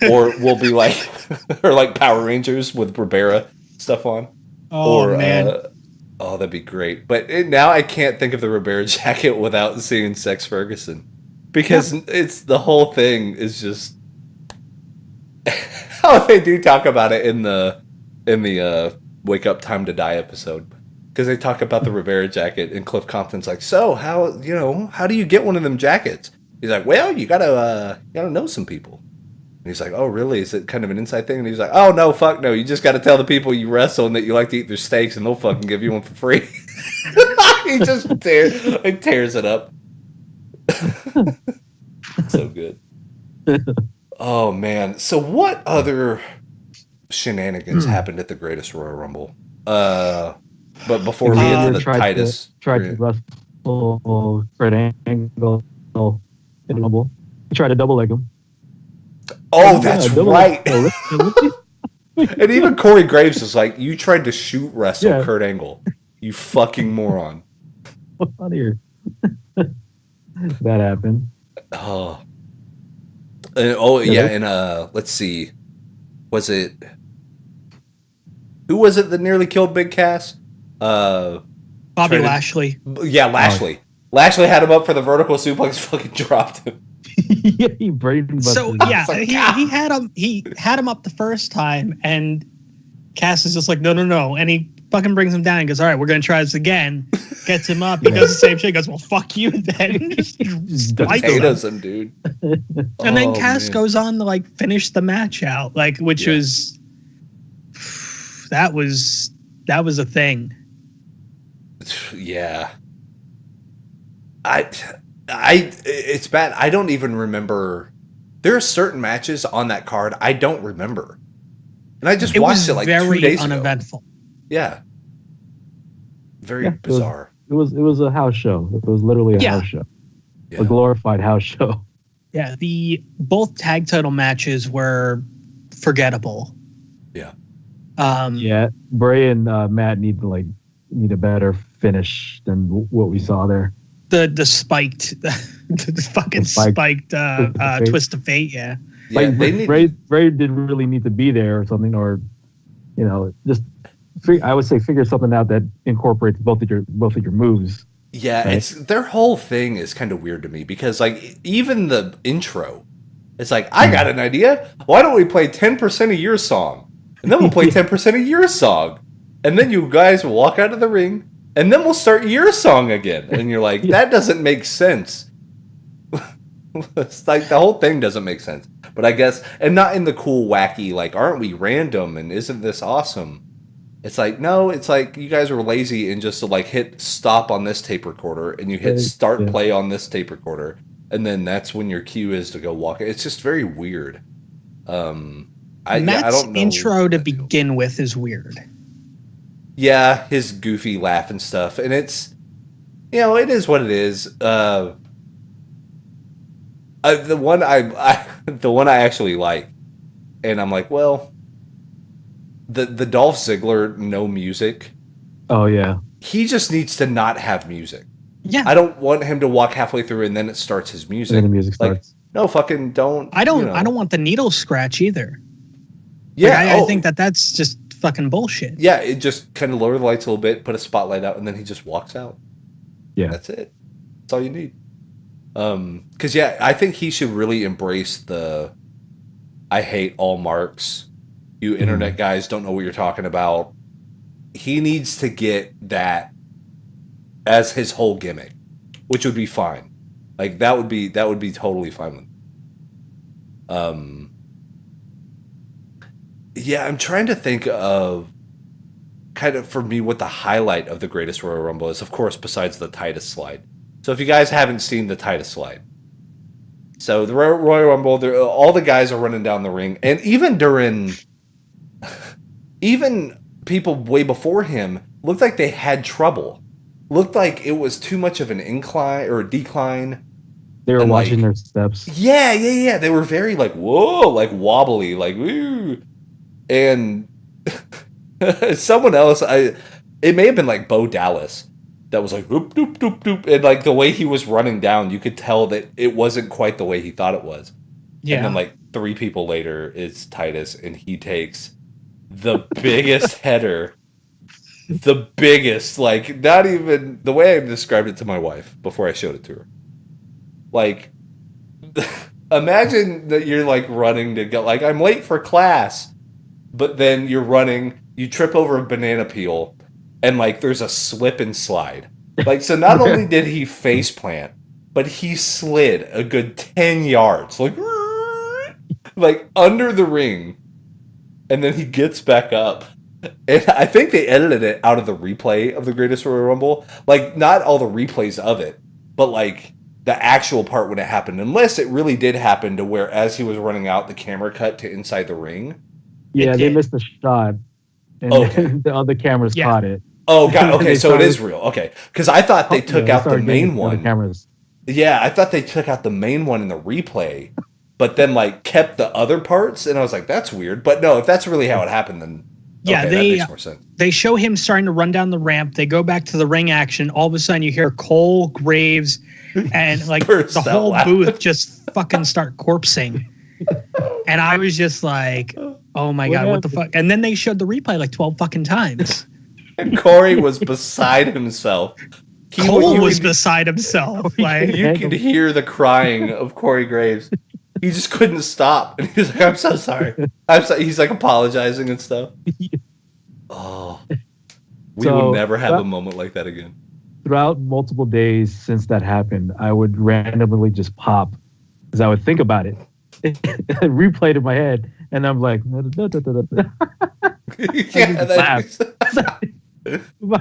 or we'll be like, or like Power Rangers with Ribera stuff on. Oh, man. That'd be great. But now I can't think of the Ribera jacket without seeing Sex Ferguson. Because it's the whole thing is just how they do talk about it in the Wake Up Time to Die episode. Because they talk about the Ribera jacket, and Cliff Compton's like, so how do you get one of them jackets? He's like, well, you gotta know some people. And he's like, oh, really? Is it kind of an inside thing? And he's like, oh, no, fuck no. You just got to tell the people you wrestle and that you like to eat their steaks, and they'll fucking give you one for free. He just tears it up. So good. Oh, man. So what other shenanigans happened at the Greatest Royal Rumble? But before we get to the Titus. Tried to wrestle Kurt Angle in Rumble. He tried to double leg him. Oh, that's right. And even Corey Graves was like, you tried to shoot wrestle Kurt Angle. You fucking moron. What's out here? That happened. Oh. And let's see. Was it... Who was it that nearly killed Big Cass? Bobby Lashley. Yeah, Lashley. Lashley had him up for the vertical suplex, fucking dropped him. Yeah, he brain So yeah, he had him up the first time, and Cass is just like, no, and he fucking brings him down and goes, all right, we're gonna try this again. Gets him up, he does the same shit, goes, well, fuck you then. Just potatoes him, dude. And then Cass goes on to like finish the match out, like, which was that was a thing. Yeah. It's bad. I don't even remember. There are certain matches on that card I don't remember, and I just watched it like 2 days uneventful. ago. Yeah, very bizarre. It was a house show. It was literally a house show, a glorified house show. Yeah, both tag title matches were forgettable. Yeah. Bray and Matt need a better finish than what we saw there. The spiked, the fucking spiked twist of fate. Yeah. Like Bray didn't really need to be there or something, or just I would say figure something out that incorporates both of your moves. Yeah, right? It's their whole thing is kind of weird to me because like even the intro, it's like I got an idea. Why don't we play 10% of your song, and then we'll play 10% of your song, and then you guys will walk out of the ring. And then we'll start your song again. And you're like, that doesn't make sense. It's like the whole thing doesn't make sense. But I guess, and not in the cool, wacky, like, aren't we random? And isn't this awesome? It's like, no, it's like you guys are lazy and just like hit stop on this tape recorder and you hit start play on this tape recorder. And then that's when your cue is to go walk. It's just very weird. Matt's intro to begin with is weird. Yeah, his goofy laugh and stuff, and it's, it is what it is. The one I actually like, and I'm like, well, the Dolph Ziggler no music. Oh yeah, he just needs to not have music. Yeah, I don't want him to walk halfway through and then it starts his music. And then the music starts. No, fucking don't. I don't want the needle scratch either. Yeah, I think that's just fucking bullshit. Yeah, it just kind of lower the lights a little bit, put a spotlight out, and then he just walks out. Yeah, that's it. That's all you need. Because I think he should really embrace the I hate all marks. You internet guys don't know what you're talking about. He needs to get that as his whole gimmick, which would be fine. Like that would be totally fine with him. Yeah, I'm trying to think of kind of for me what the highlight of the Greatest Royal Rumble is, of course, besides the Titus slide. So if you guys haven't seen the Titus slide, so the Royal Rumble, all the guys are running down the ring, and even people way before him looked like they had trouble. Looked like it was too much of an incline or a decline. They were watching their steps. Yeah. They were very like, whoa, like wobbly, like, woo. And someone else, it may have been like Bo Dallas that was like, doop, doop, doop, doop. And like the way he was running down, you could tell that it wasn't quite the way he thought it was. Yeah. And then like 3 people later, it's Titus, and he takes the biggest header. The biggest, like, not even the way I described it to my wife before I showed it to her. Like, imagine that you're like running to go, like, I'm late for class, but then you're running, you trip over a banana peel, and like there's a slip and slide. Like, so not only did he face plant, but he slid a good 10 yards, like, like under the ring, and then he gets back up. And I think they edited it out of the replay of the Greatest Royal Rumble. Like, not all the replays of it, but like the actual part when it happened. Unless it really did happen to where, as he was running out, the camera cut to inside the ring. Yeah, they missed the shot. And then the other cameras caught it. Oh, God. Okay, so it is real. Okay. Because I thought they took out the main one. Cameras. Yeah, I thought they took out the main one in the replay, but then like kept the other parts. And I was like, that's weird. But no, if that's really how it happened, then that makes more sense. They show him starting to run down the ramp. They go back to the ring action. All of a sudden, you hear Cole, Graves, and like the whole booth just fucking start corpsing. And I was just like, oh my God, what the fuck? And then they showed the replay like 12 fucking times. And Corey was beside himself. Cole was beside himself. Like, you could hear the crying of Corey Graves. He just couldn't stop. And he was like, I'm so sorry. He's like apologizing and stuff. Oh, we will never have a moment like that again. Throughout multiple days since that happened, I would randomly just pop because I would think about it. I replayed in my head, and I'm like,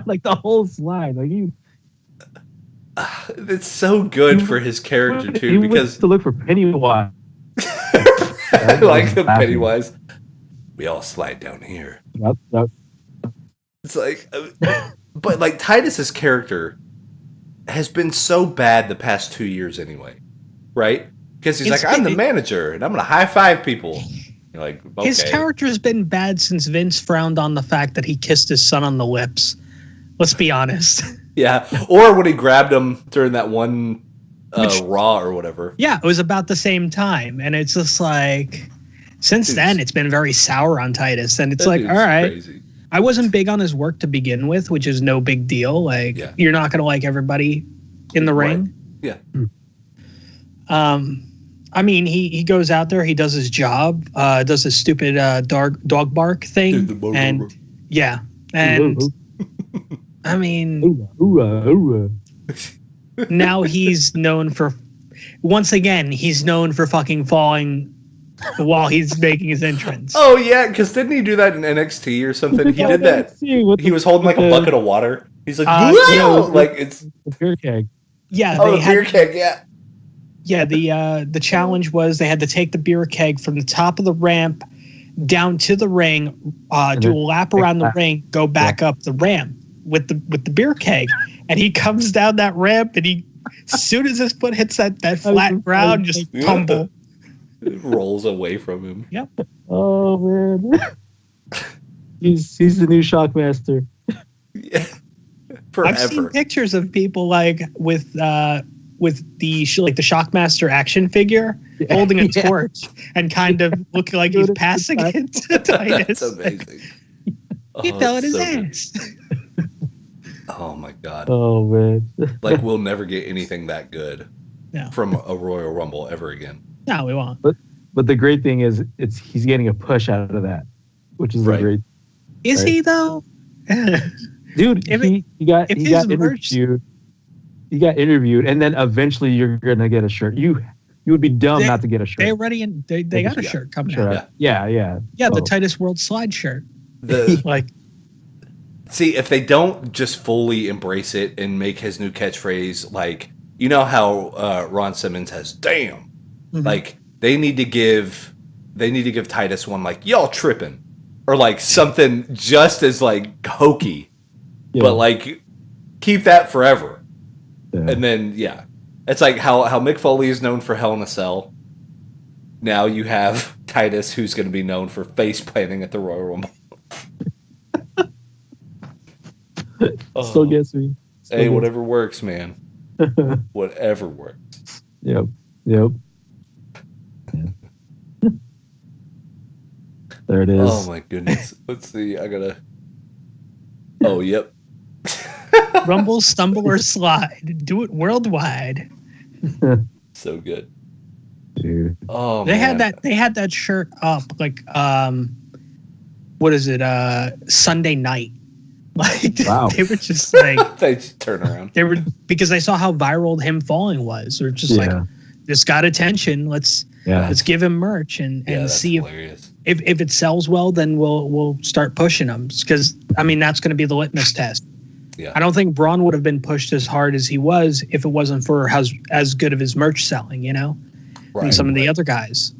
like the whole slide. Like it's so good for his character too, because to look for Pennywise. I like the Pennywise. We all slide down here. Yep. It's like, but like Titus's character has been so bad the past 2 years anyway, right? Because he's like, I'm the manager and I'm gonna high five people. You're like, okay. His character's been bad since Vince frowned on the fact that he kissed his son on the lips. Let's be honest. Yeah, or when he grabbed him during that one Raw or whatever. Yeah, it was about the same time, and it's just like, since then it's been very sour on Titus, and it's like, all right. Crazy. I wasn't big on his work to begin with, which is no big deal. Like, you're not gonna like everybody in the ring. Yeah. I mean, he goes out there, he does his job, does his stupid dog bark thing, and I mean, now he's known for, once again, he's known for fucking falling while he's making his entrance. Oh yeah, because didn't he do that in NXT or something? He did that. He was holding like a bucket of water. He's like, like it's a beer keg. Yeah, the beer keg. Yeah. Yeah, the challenge was they had to take the beer keg from the top of the ramp down to the ring, do a lap around the ring, go back up the ramp with the beer keg, and he comes down that ramp, and he, as soon as his foot hits that flat ground, just tumble. It rolls away from him. Yep. Oh man, he's the new Shockmaster. Yeah. Forever. I've seen pictures of people like with the Shockmaster action figure holding a torch and kind of looking like he's passing it to Titus. That's amazing. He fell in his ass. Oh my God. Oh man. Like, we'll never get anything that good from a Royal Rumble ever again. No, we won't. But the great thing is he's getting a push out of that, which is a great. Is he though? Dude, he got interviewed. He got interviewed, and then eventually you're gonna get a shirt. You would be dumb not to get a shirt. They already they got a shirt coming out. Yeah. The Titus World Slide shirt. See, if they don't just fully embrace it and make his new catchphrase, like, you know how Ron Simmons has "damn," like they need to give Titus one like "y'all tripping," or like something just as like hokey, but like keep that forever. Yeah. And then it's like how Mick Foley is known for Hell in a Cell. Now you have Titus, who's going to be known for face planting at the Royal Rumble. Still gets me. Whatever works, man. Whatever works. Yep. There it is. Oh my goodness. Let's see. I gotta. Oh, yep. Rumble, stumble, or slide. Do it worldwide. So good. Dude. Oh, they had that shirt up like what is it? Sunday night. Like they were just like they just turn around. They were because they saw how viral him falling was. Or just like this got attention. Let's give him merch and see if it sells well. Then we'll start pushing him, because I mean that's going to be the litmus test. Yeah. I don't think Braun would have been pushed as hard as he was if it wasn't for as good of his merch selling, you know, and some of the other guys.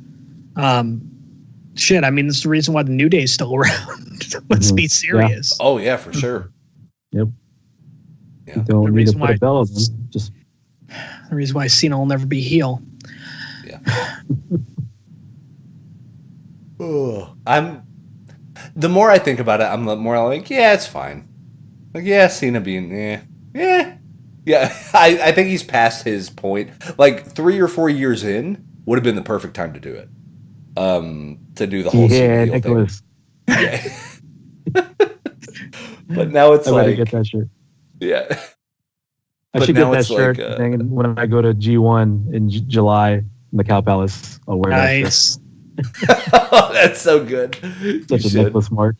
Shit, I mean, that's the reason why the New Day is still around. Let's be serious. Yeah. Oh yeah, for sure. Yep. Yeah. You don't need to put a bell on them. Just the reason why Cena will never be heel. Yeah. The more I think about it, I'm more like, yeah, it's fine. Like, yeah, Cena being, yeah. I think he's past his point. Like 3 or 4 years in would have been the perfect time to do it. To do the whole Cena heel thing. Yeah. But now it's like, I better get that shirt. Yeah. I should get that shirt thing when I go to G1 in July in the Cow Palace. I'll wear that shirt. Oh, that's so good. Such a necklace mark.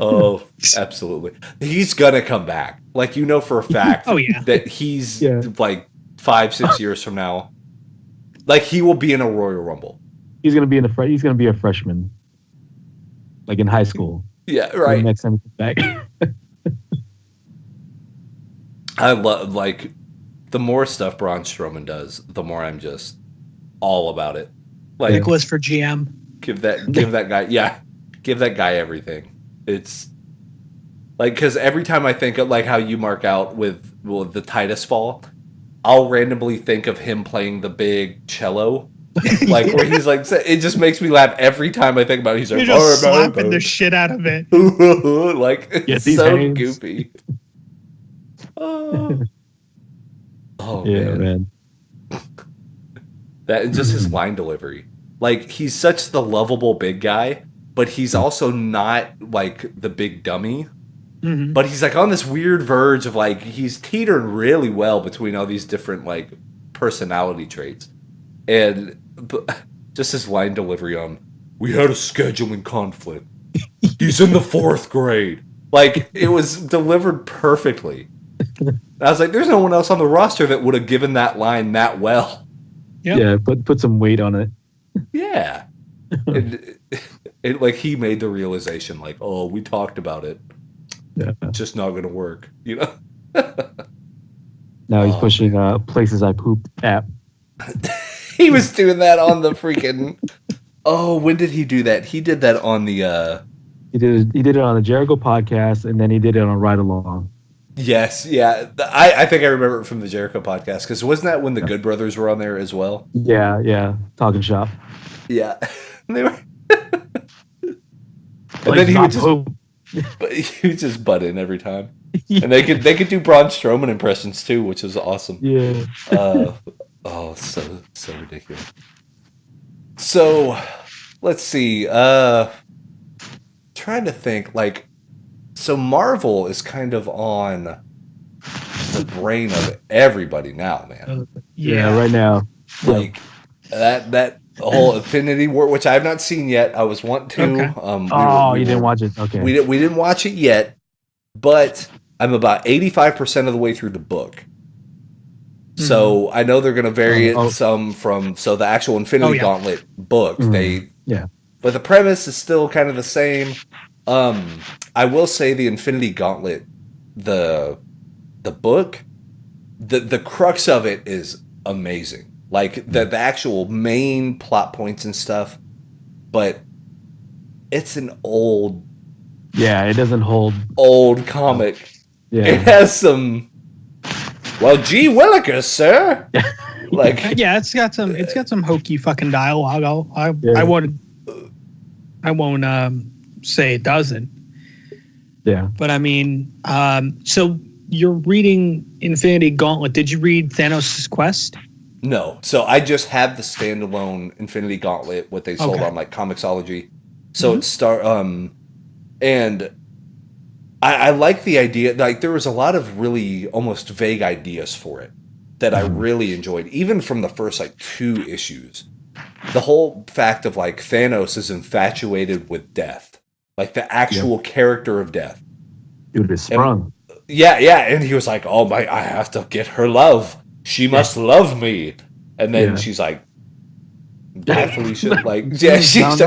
Oh, absolutely. He's gonna come back. Like, you know for a fact that he's like 5-6 years from now. Like, he will be in a Royal Rumble. He's gonna be he's gonna be a freshman. Like in high school. Yeah, right. Next time he's back. I love, like, the more stuff Braun Strowman does, the more I'm just all about it. Like, Nicholas for GM. Give that guy everything. It's like, because every time I think of like how you mark out with the Titus fall, I'll randomly think of him playing the big cello, like where he's like, it just makes me laugh every time I think about it. He's like, you're just slapping the shit out of it. Like, it's so hands. Goofy. Oh yeah, man. That just his line delivery. Like, he's such the lovable big guy, but he's also not like the big dummy. Mm-hmm. But he's like on this weird verge of like, he's teetering really well between all these different like personality traits. And just his line delivery on, we had a scheduling conflict. He's in the 4th grade. Like, it was delivered perfectly. I was like, there's no one else on the roster that would have given that line that well. Yep. Yeah, put some weight on it. Yeah. It like, he made the realization, like, oh, we talked about it. Yeah. It's just not going to work, you know? Now he's pushing Places I Pooped app. He was doing that on the freaking... Oh, when did he do that? He did that on the... He did it on the Jericho podcast, and then he did it on Ride Along. Yes, yeah. I think I remember it from the Jericho podcast, because wasn't that when the Good Brothers were on there as well? Yeah. Talking shop. Yeah. They were... And like, then he would just butt in every time. And they could do Braun Strowman impressions too, which was awesome. Yeah. So ridiculous. So, let's see. Trying to think, like, so Marvel is kind of on the brain of everybody now, man. Yeah, right now. Like, that whole Infinity War, which I have not seen yet. I was wanting to. Okay. You didn't watch it? Okay. We didn't watch it yet, but I'm about 85% of the way through the book. Mm-hmm. So I know they're going to vary it some from the actual Infinity Gauntlet book. Mm-hmm. But the premise is still kind of the same. I will say the Infinity Gauntlet, the book, the crux of it is amazing. Like, the actual main plot points and stuff, but it's an old... Yeah, it doesn't hold... Old comic. Yeah. It has some... Well, gee willikers, sir! Like... Yeah, it's got some hokey fucking dialogue. I won't say it doesn't. Yeah. But I mean, so you're reading Infinity Gauntlet. Did you read Thanos' Quest? No. So I just have the standalone Infinity Gauntlet, what they sold on like Comixology. So and I like the idea. Like, there was a lot of really almost vague ideas for it that I really enjoyed, even from the first like 2 issues. The whole fact of like Thanos is infatuated with death, like the actual character of death. Dude is sprung. And he was like, "Oh my, I have to get her love. She must love me." And then she's like, bye, Felicia. Like, yeah, she's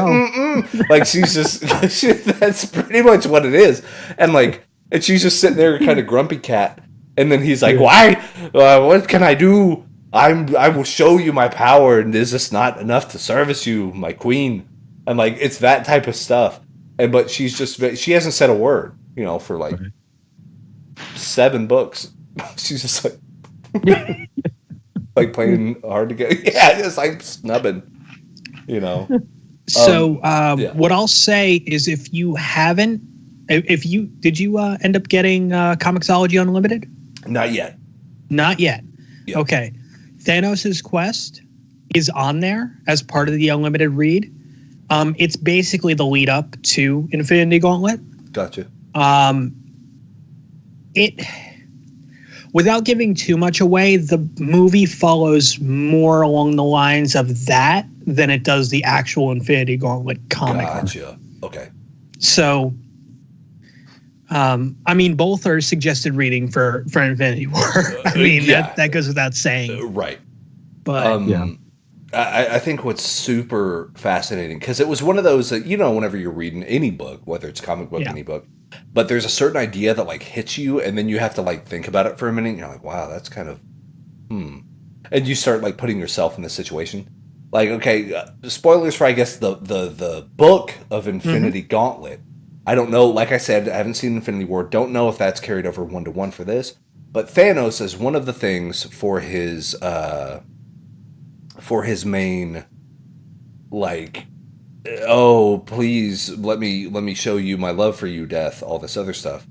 like, she's just, that's pretty much what it is. And like, and she's just sitting there kind of grumpy cat. And then he's like, why? What can I do? I will show you my power. And is this not enough to service you, my queen? And like, it's that type of stuff. And, but she hasn't said a word, you know, for like 7 books. She's just like, like playing hard to get. Yeah, just like snubbing, you know. So what I'll say is, if you haven't, did you end up getting Comixology Unlimited? Not yet. Not yet. Yep. Okay. Thanos' Quest is on there as part of the Unlimited read. It's basically the lead up to Infinity Gauntlet. Gotcha. Without giving too much away, the movie follows more along the lines of that than it does the actual Infinity Gauntlet comic. Gotcha. Okay. So, I mean, both are suggested reading for Infinity War. I mean, that goes without saying. Right. But I think what's super fascinating, because it was one of those that, you know, whenever you're reading any book, whether it's comic book, any book, but there's a certain idea that like hits you, and then you have to like think about it for a minute, and you're like, wow, that's kind of, and you start like putting yourself in the situation. Like, okay, spoilers for, I guess, the book of Infinity Gauntlet. I don't know, like I said, I haven't seen Infinity War, don't know if that's carried over 1-to-1 for this, but Thanos is one of the things for his main, like, oh, please let me show you my love for you, death, all this other stuff,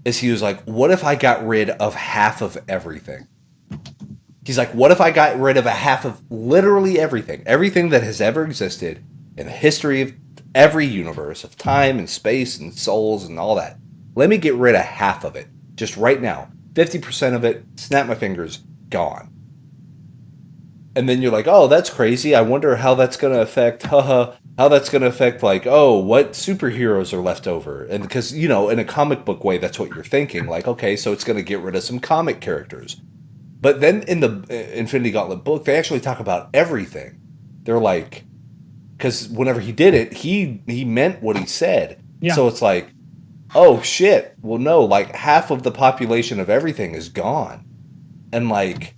is he was like, what if I got rid of half of everything? He's like, what if I got rid of a half of literally everything that has ever existed in the history of every universe, of time and space and souls and all that. Let me get rid of half of it, just right now. 50% of it, snap my fingers, gone. And then you're like, oh, that's crazy. I wonder how that's going to affect, how that's going to affect, like, oh, what superheroes are left over. And because, you know, in a comic book way, that's what you're thinking. Like, okay, so it's going to get rid of some comic characters. But then in the Infinity Gauntlet book, they actually talk about everything. They're like, because whenever he did it, he meant what he said. Yeah. So it's like, oh, shit. Well, no, like, half of the population of everything is gone. And, like,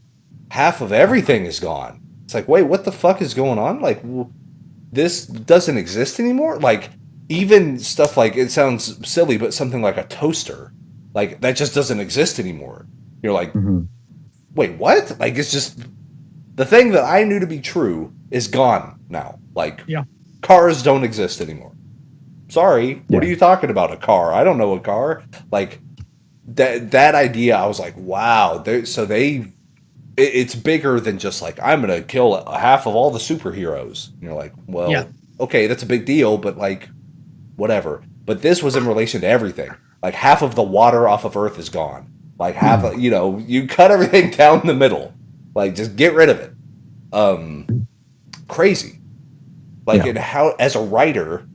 half of everything is gone. It's like, wait, what the fuck is going on? Like, well, this doesn't exist anymore? Like, even stuff like, it sounds silly, but something like a toaster, like, that just doesn't exist anymore. You're like, wait, what? Like, it's just, the thing that I knew to be true is gone now. Like, cars don't exist anymore. Sorry, what are you talking about? A car? I don't know a car. Like, that idea, I was like, wow. It's bigger than just like, I'm going to kill half of all the superheroes. And you're like, well, okay, that's a big deal, but like, whatever. But this was in relation to everything. Like, half of the water off of Earth is gone. Like, half of, you know, you cut everything down the middle. Like, just get rid of it. Crazy. Like, and how, as a writer,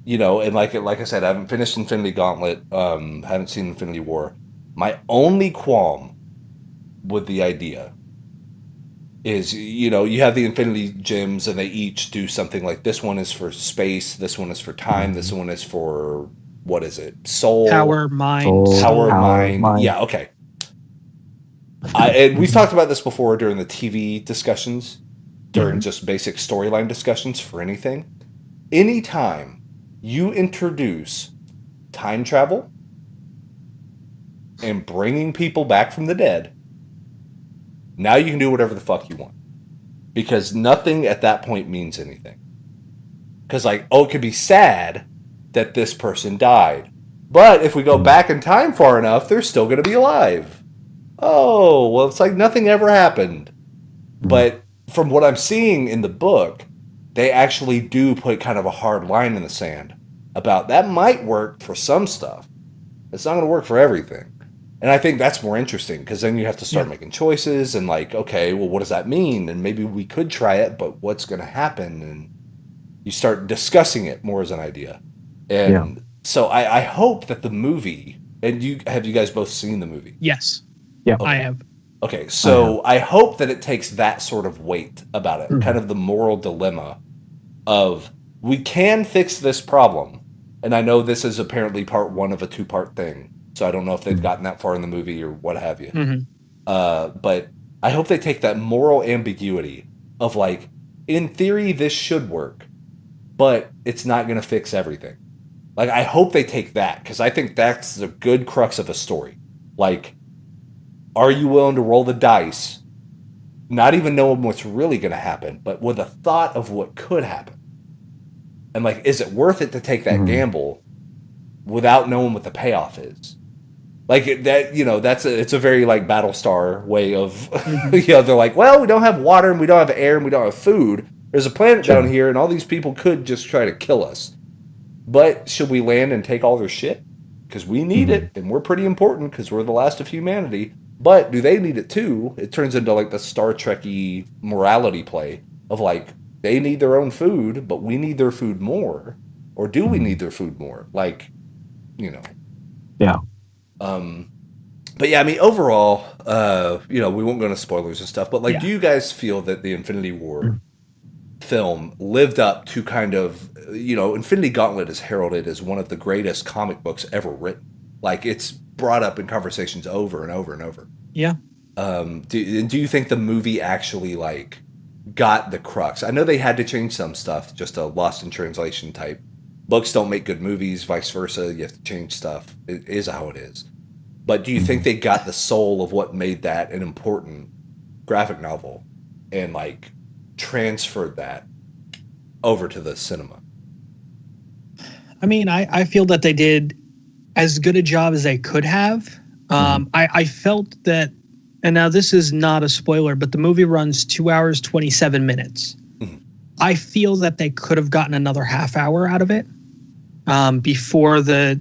you know, and like I said, I haven't finished Infinity Gauntlet, haven't seen Infinity War. My only qualm with the idea is, you know, you have the Infinity Gems and they each do something like, this one is for space, this one is for time, this one is for, what is it? Soul. Power, mind. Power, mind. Yeah, okay. And we've talked about this before during the TV discussions, during just basic storyline discussions for anything. Anytime you introduce time travel and bringing people back from the dead, now you can do whatever the fuck you want. Because nothing at that point means anything. Because, like, oh, it could be sad that this person died. But if we go back in time far enough, they're still going to be alive. Oh, well, it's like nothing ever happened. But from what I'm seeing in the book, they actually do put kind of a hard line in the sand about that might work for some stuff. It's not going to work for everything. And I think that's more interesting, because then you have to start making choices and like, okay, well, what does that mean? And maybe we could try it, but what's going to happen? And you start discussing it more as an idea. And so I hope that the movie, and have you guys both seen the movie? Yes. Yeah. Okay. I have. Okay, so I hope that it takes that sort of weight about it, kind of the moral dilemma of we can fix this problem. And I know this is apparently part one of a two-part thing, so I don't know if they've gotten that far in the movie or what have you. But I hope they take that moral ambiguity of like, in theory, this should work, but it's not going to fix everything. Like, I hope they take that, because I think that's the good crux of a story. Like, are you willing to roll the dice, not even knowing what's really going to happen, but with a thought of what could happen? And, like, is it worth it to take that gamble without knowing what the payoff is? Like, that, it's a very, like, Battlestar way of, they're like, well, we don't have water, and we don't have air, and we don't have food. There's a planet down here, and all these people could just try to kill us. But should we land and take all their shit? Because we need it, and we're pretty important because we're the last of humanity. But do they need it too? It turns into like the Star Trek-y morality play of like, they need their own food, but we need their food more. Or do we need their food more? Like, Yeah. But yeah, I mean, overall, we won't go into spoilers and stuff, but like, do you guys feel that the Infinity War film lived up to kind of, Infinity Gauntlet is heralded as one of the greatest comic books ever written. Like, it's brought up in conversations over and over and over. Yeah. Do you think the movie actually, like, got the crux? I know they had to change some stuff, just a lost in translation type. Books don't make good movies, vice versa. You have to change stuff. It is how it is. But do you think they got the soul of what made that an important graphic novel and, like, transferred that over to the cinema? I mean, I feel that they did as good a job as they could have. I felt that, and now this is not a spoiler, but the movie runs 2 hours, 27 minutes. I feel that they could have gotten another half hour out of it before the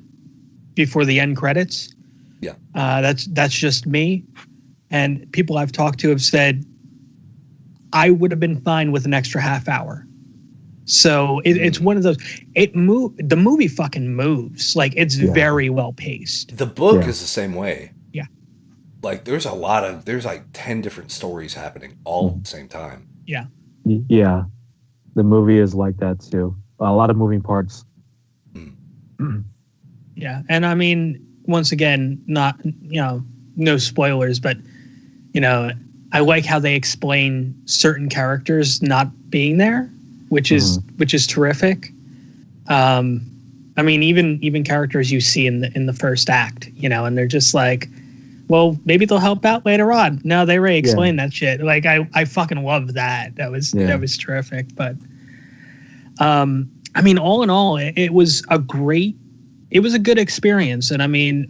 end credits. Yeah. That's just me. And people I've talked to have said, I would have been fine with an extra half hour. So it's one of those. The movie fucking moves. Like, it's very well paced. The book is the same way. Yeah. Like, there's like 10 different stories happening all at the same time. Yeah. Yeah. The movie is like that too. A lot of moving parts. Yeah. And I mean, once again, not, no spoilers, but, I like how they explain certain characters not being there, which is terrific. I mean, even characters you see in the first act, and they're just like, well, maybe they'll help out later on. No, they already explained that shit. Like, I fucking love that. That was terrific. But I mean, all in all, it was a good experience. And I mean,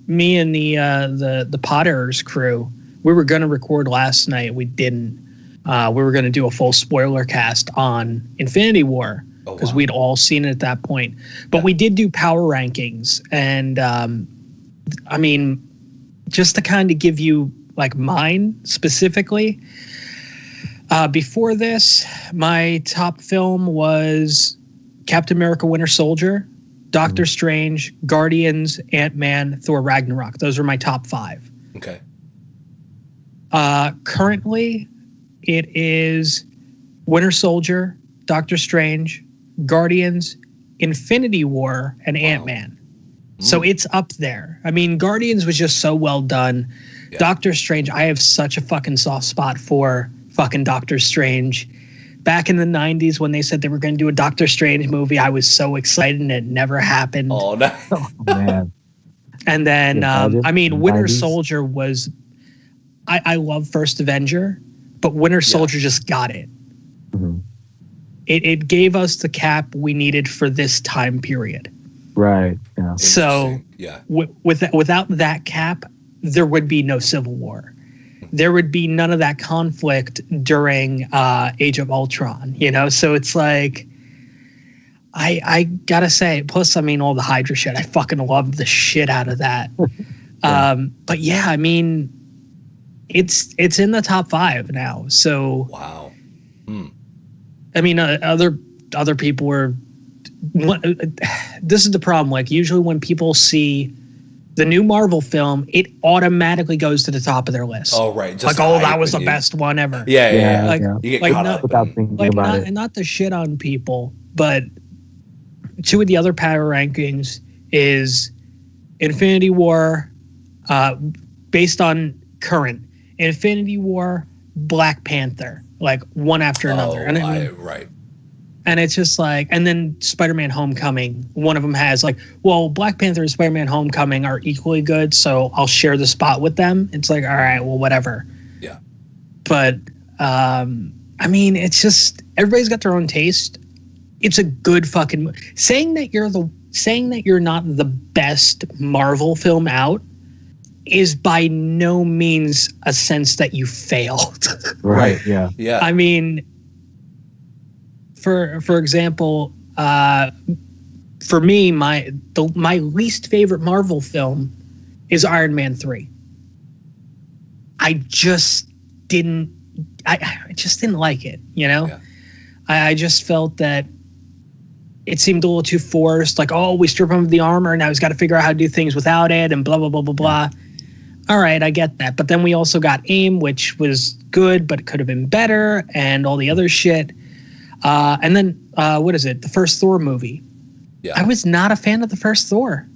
me and the Potter's crew, we were going to record last night. We didn't. We were going to do a full spoiler cast on Infinity War because we'd all seen it at that point. But we did do power rankings. And I mean, just to kind of give you like mine specifically, before this, my top film was Captain America Winter Soldier, Doctor Strange, Guardians, Ant-Man, Thor Ragnarok. Those are my top 5. Okay. Currently, it is Winter Soldier, Doctor Strange, Guardians, Infinity War, and Ant-Man. So it's up there. I mean, Guardians was just so well done. Yeah. Doctor Strange, I have such a fucking soft spot for fucking Doctor Strange. Back in the 90s when they said they were going to do a Doctor Strange movie, I was so excited and it never happened. Oh, no. Oh, man. And then, I mean, Winter Soldier was... I love First Avenger, but Winter Soldier just got it. It gave us the cap we needed for this time period. Right. Yeah. So without that cap, there would be no Civil War. There would be none of that conflict during Age of Ultron. So it's like, I gotta say. Plus, I mean, all the Hydra shit. I fucking love the shit out of that. But yeah, I mean, it's in the top 5 now. So wow. I mean, other people were. This is the problem. Like, usually when people see the new Marvel film, it automatically goes to the top of their list. Oh, right. Just like, oh, that was the best one ever. Yeah. Like, you get like caught not, up without thinking like about not, it. and not to shit on people, but two of the other power rankings is Infinity War, based on current Infinity War, Black Panther, like one after another. Right. And it's just like, and then Spider-Man Homecoming, one of them has like, well, Black Panther and Spider-Man Homecoming are equally good, so I'll share the spot with them. It's like, all right, well, whatever. Yeah. But, I mean, it's just, everybody's got their own taste. It's a good fucking, saying that you're not the best Marvel film out is by no means a sense that you failed. Right. Yeah. Yeah. I mean, for example, for me, my least favorite Marvel film is Iron Man 3. I just didn't like it, you know? Yeah. I just felt that it seemed a little too forced, like, oh, we strip him of the armor, now he's got to figure out how to do things without it, and blah, blah, blah, blah, blah. All right, I get that. But then we also got AIM, which was good, but it could have been better, and all the other shit. And then, what is it? The first Thor movie. Yeah. I was not a fan of the first Thor.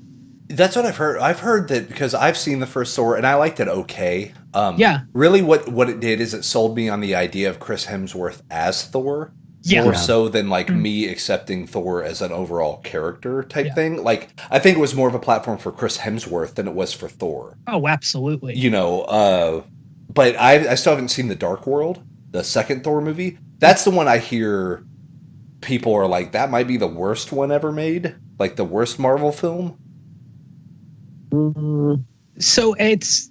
That's what I've heard. I've heard that because I've seen the first Thor and I liked it okay. Yeah. Really what it did is it sold me on the idea of Chris Hemsworth as Thor. Yeah. More so than like me accepting Thor as an overall character type thing. Like, I think it was more of a platform for Chris Hemsworth than it was for Thor. Oh, absolutely. You know, but I still haven't seen The Dark World, the second Thor movie. That's the one I hear people are like, that might be the worst one ever made. Like the worst Marvel film. So it's,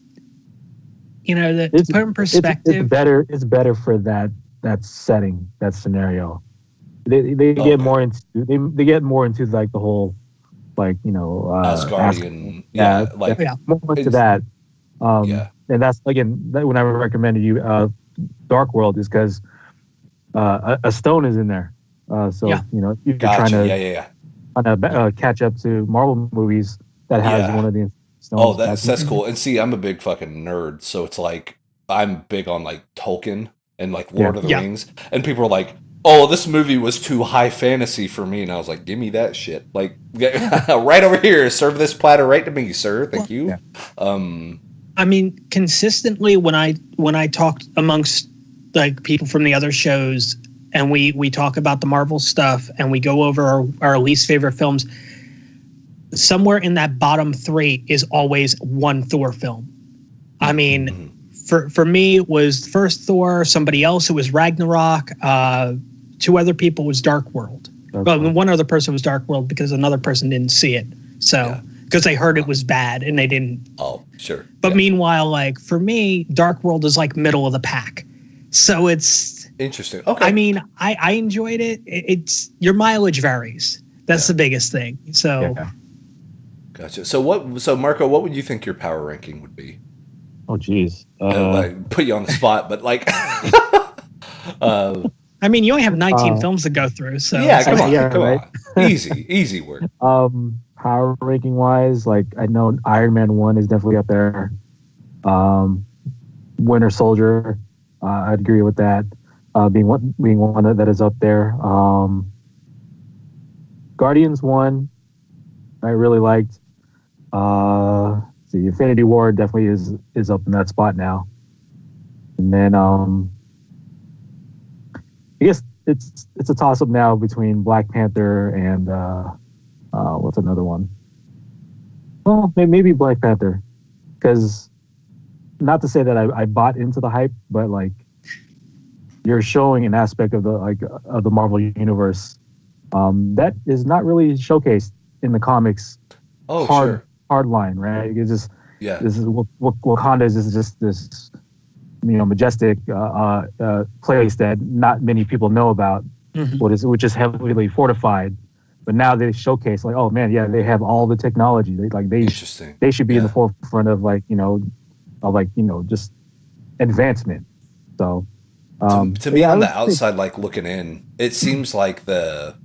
you know, to put in perspective. It's better for that setting, that scenario. They get more into they get more into like the whole, like, you know, Asgardian, more into that. And that's, again, when I recommended you Dark World is because a stone is in there. So you know, you're trying to catch up to Marvel movies that has one of the stones. Oh, that's cool. And see, I'm a big fucking nerd, so it's like I'm big on like Tolkien and like Lord of the Rings, and people are like, "Oh, this movie was too high fantasy for me," and I was like, "Give me that shit! Like, right over here, serve this platter right to me, sir. Thank you." Yeah. I mean, consistently when I talked amongst like people from the other shows, and we talk about the Marvel stuff, and we go over our least favorite films, somewhere in that bottom three is always one Thor film. I mean, for me, it was first Thor, somebody else, it was Ragnarok, two other people was Dark World. Well, one other person was Dark World because another person didn't see it. So, because they heard it was bad and they didn't. Oh, sure. But meanwhile, like for me, Dark World is like middle of the pack. So it's interesting. Okay. I mean, I enjoyed it. It's your mileage varies. That's the biggest thing. So gotcha. So Marco, what would you think your power ranking would be? Oh geez. Like, put you on the spot, but like I mean, you only have 19 films to go through, so come on. Easy work. Power ranking wise, like I know Iron Man 1 is definitely up there. Winter Soldier, I'd agree with that. Being one that is up there. Guardians 1, I really liked. The Infinity War definitely is up in that spot now. And then I guess it's a toss up now between Black Panther and what's another one? Well, maybe Black Panther, because not to say that I bought into the hype, but like you're showing an aspect of the Marvel universe that is not really showcased in the comics. Oh, hard line, right? It's just this is Wakanda is just this, you know, majestic place that not many people know about, which is heavily fortified. But now they showcase like, oh man, they have all the technology. They should be in the forefront of just advancement. So to me, on the outside, like looking in, it seems like the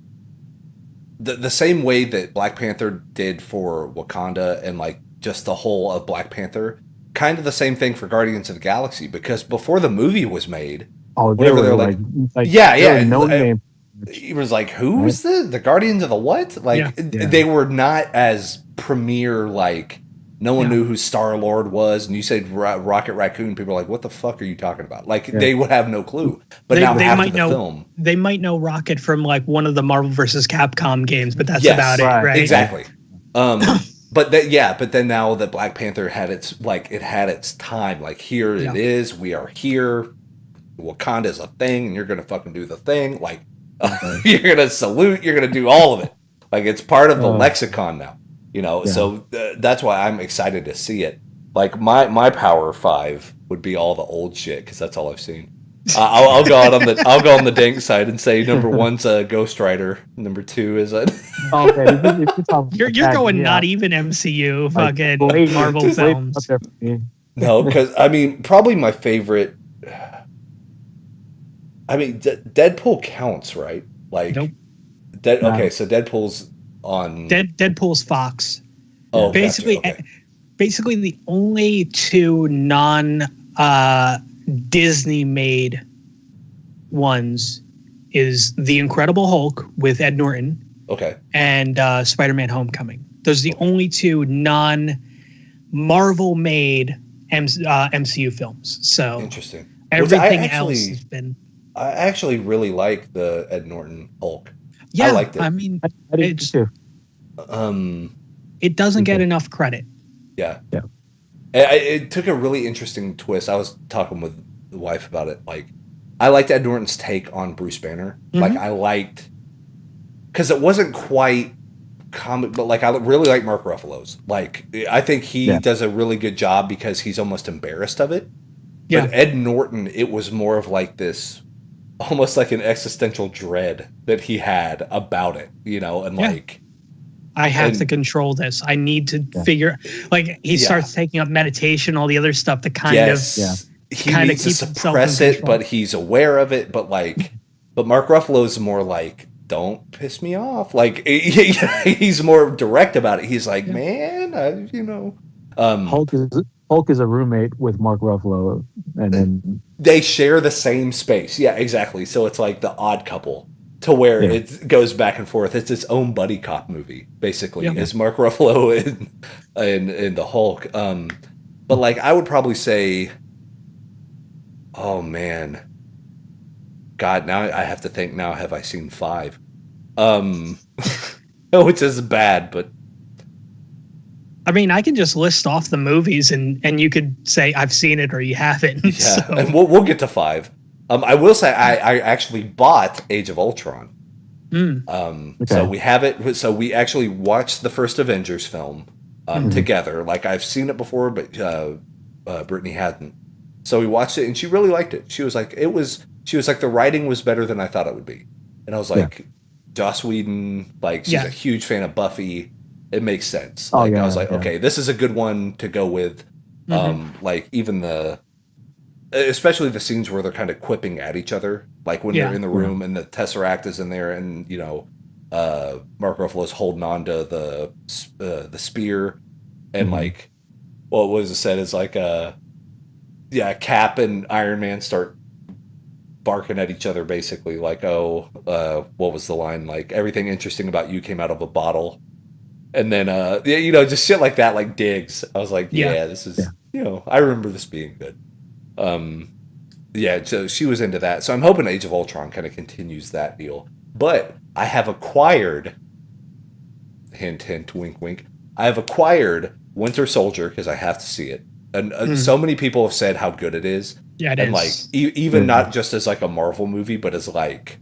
same way that Black Panther did for Wakanda and like just the whole of Black Panther. Kind of the same thing for Guardians of the Galaxy, because before the movie was made, whenever they're like no name. He was like, who's the Guardians of the what? Like, they were not as premier, like, no one knew who Star-Lord was, and you said Rocket Raccoon, people are like, what the fuck are you talking about? Like, they would have no clue. But now after the film... They might know Rocket from, like, one of the Marvel vs. Capcom games, but that's about it, right? Exactly. But then now that Black Panther had its time, like, here it is, we are here, Wakanda is a thing, and you're gonna fucking do the thing, like, you're gonna salute, you're gonna do all of it, like, it's part of the lexicon now, you know. So that's why I'm excited to see it. Like, my power 5 would be all the old shit, because that's all I've seen. I'll go on the dank side and say number 1's a Ghost Rider, number 2 is a you're going not even MCU fucking Marvel films. No, because I mean, probably my favorite. I mean, Deadpool counts, right? Like, nope. Okay, so Deadpool's on. Deadpool's Fox. Oh, basically, gotcha. Okay. Basically the only two non Disney made ones is The Incredible Hulk with Ed Norton. Okay. And Spider-Man Homecoming. Those are the only two non Marvel made MCU films. So interesting. Everything else has been. I actually really like the Ed Norton Hulk. Yeah, I liked it. I mean, I did too. It doesn't get enough credit. Yeah. It took a really interesting twist. I was talking with the wife about it. Like, I liked Ed Norton's take on Bruce Banner. Mm-hmm. Like, I liked, because it wasn't quite comic, but like, I really like Mark Ruffalo's. Like, I think he does a really good job because he's almost embarrassed of it. Yeah. But Ed Norton, it was more of like this, almost like an existential dread that he had about it, you know, and like, I have to control this. I need to figure, like, he starts taking up meditation, all the other stuff to kind of he needs to suppress it, but he's aware of it. But like, but Mark Ruffalo is more like, don't piss me off. Like, he's more direct about it. He's like, man, you know, Hulk is a roommate with Mark Ruffalo, and then they share the same space. Yeah, exactly. So it's like the Odd Couple, to where it goes back and forth. It's its own buddy cop movie, basically. Is Mark Ruffalo in the Hulk. But like, I would probably say, oh man, God, now I have to think. Now have I seen 5? Which is bad, but. I mean, I can just list off the movies and you could say I've seen it or you haven't. Yeah, so. And we'll get to 5. I will say I actually bought Age of Ultron. So we have it. So we actually watched the first Avengers film together. Like, I've seen it before, but Brittany hadn't. So we watched it, and she really liked it. She was like, the writing was better than I thought it would be. And I was like, Joss Whedon, like, she's a huge fan of Buffy. It makes sense. I was like, okay, this is a good one to go with. Like, even especially the scenes where they're kind of quipping at each other, like when they're in the room and the Tesseract is in there, and you know, Mark Ruffalo's holding on to the spear, and like, what was said is like, Cap and Iron Man start barking at each other, basically like, what was the line? Like, everything interesting about you came out of a bottle. And then, you know, just shit like that, like digs. I was like, this is, you know, I remember this being good. So she was into that. So I'm hoping Age of Ultron kind of continues that deal. But I have acquired, hint, hint, wink, wink. I have acquired Winter Soldier because I have to see it. And so many people have said how good it is. Yeah, it and is. Like, even not just as like a Marvel movie, but as like,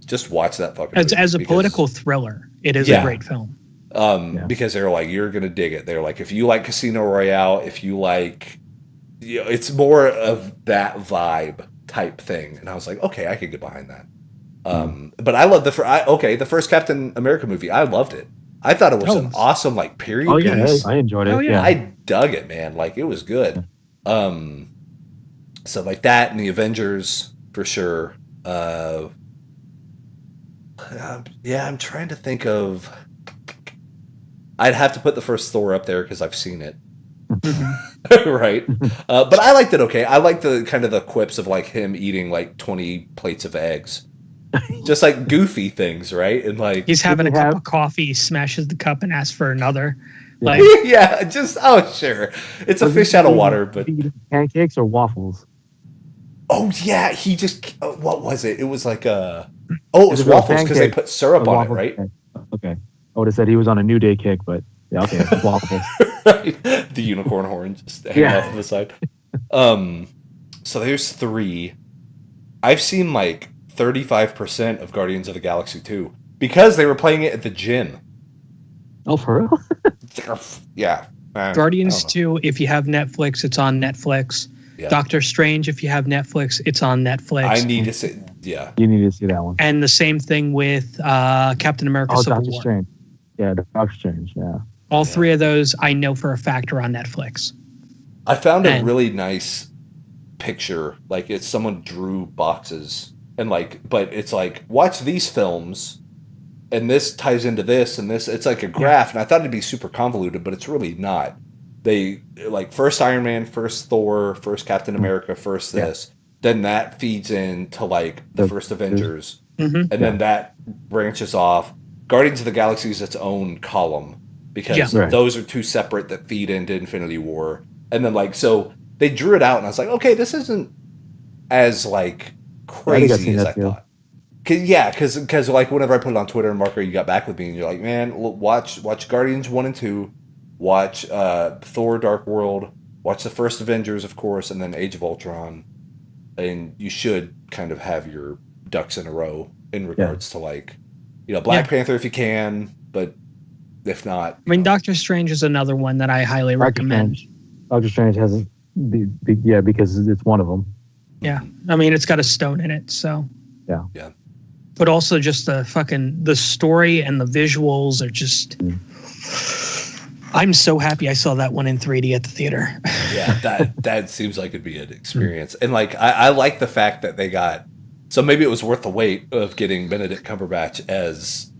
just watch that fucking movie. As a political thriller, it is a great film. Because they're like, you're going to dig it. They're like, if you like Casino Royale, if you like, you know, it's more of that vibe type thing. And I was like, okay, I could get behind that. But I love the first Captain America movie. I loved it. I thought it was an awesome, like, period piece. I enjoyed it. I dug it, man. Like, it was good. So like that and the Avengers for sure. I'm trying to think of. I'd have to put the first Thor up there because I've seen it. Right. But I liked it okay. I liked the kind of the quips of like him eating like 20 plates of eggs. Just like goofy things, right? And like he's having a cup of coffee, he smashes the cup and asks for another. Like yeah, just sure. It's a fish out of water, but pancakes or waffles? Oh yeah, he just what was it? It was like it was waffles because they put syrup on it, right? Okay. I would have said he was on a New Day kick, but yeah, okay, waffles. Right. The unicorn horn just hanging off to the side. So there's 3. I've seen like 35% of Guardians of the Galaxy 2 because they were playing it at the gym. Oh, for real? Yeah. Guardians 2, if you have Netflix, it's on Netflix. Yeah. Doctor Strange, if you have Netflix, it's on Netflix. I need to see, yeah. You need to see that one. And the same thing with Captain America Civil Doctor War. Strange. Yeah, Doctor Strange, yeah. All 3 of those I know for a fact are on Netflix. I found a really nice picture. Like it's someone drew boxes and like, but it's like, watch these films and this ties into this and this. It's like a graph, and I thought it'd be super convoluted, but it's really not. They like first Iron Man, first Thor, first Captain America, first this. Then that feeds into like the first Avengers, and then that branches off. Guardians of the Galaxy is its own column because those are 2 separate that feed into Infinity War, and then like so they drew it out, and I was like, okay, this isn't as like crazy as I thought. Because like whenever I put it on Twitter and Marco, you got back with me and you're like, man, watch Guardians 1 and 2, watch Thor: Dark World, watch the first Avengers, of course, and then Age of Ultron, and you should kind of have your ducks in a row in regards to like, Black Panther if you can, but if not, I mean, Doctor Strange is another one that I highly recommend. Doctor Strange has because it's one of them. Yeah, I mean, it's got a stone in it, so yeah. But also just the story and the visuals are just. I'm so happy I saw that one in 3D at the theater. Yeah, that seems like it'd be an experience, and like I like the fact that they got. So maybe it was worth the wait of getting Benedict Cumberbatch as.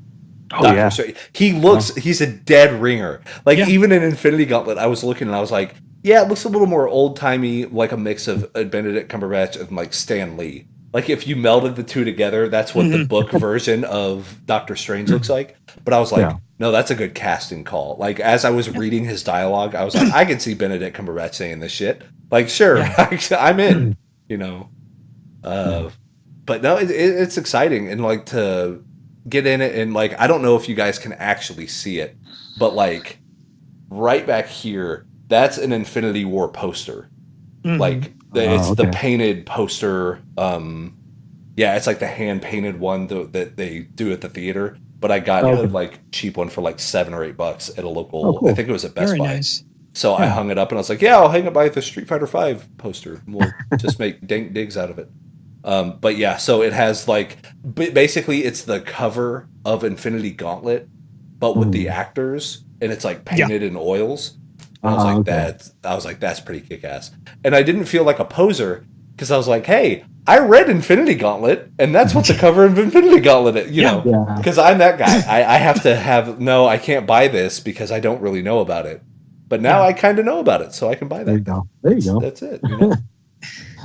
Doctor Strange. He looks. He's a dead ringer. Like even in Infinity Gauntlet, I was looking and I was like, yeah, it looks a little more old timey, like a mix of Benedict Cumberbatch and like Stan Lee. Like if you melded the 2 together, that's what the book version of Doctor Strange looks like. But I was like, no, that's a good casting call. Like as I was reading his dialogue, I was like, I can see Benedict Cumberbatch saying this shit. Like sure, I'm in. But no, it's exciting, and like to get in it, and like I don't know if you guys can actually see it, but like right back here, that's an Infinity War poster. Like it's the painted poster. It's like the hand painted one that they do at the theater. But I got a like cheap one for like $7 or $8 at a local. I think it was at Best Buy. Nice. So I hung it up and I was like, yeah, I'll hang it by the Street Fighter V poster. We'll just make digs out of it. But yeah, so it has like basically it's the cover of Infinity Gauntlet, but with the actors, and it's like painted in oils. And I was like, that's pretty kick-ass. And I didn't feel like a poser because I was like, hey, I read Infinity Gauntlet, and that's what the cover of Infinity Gauntlet is, because I'm that guy. I have to have, I can't buy this because I don't really know about it. But now I kind of know about it, so I can buy that. There you go. That's it.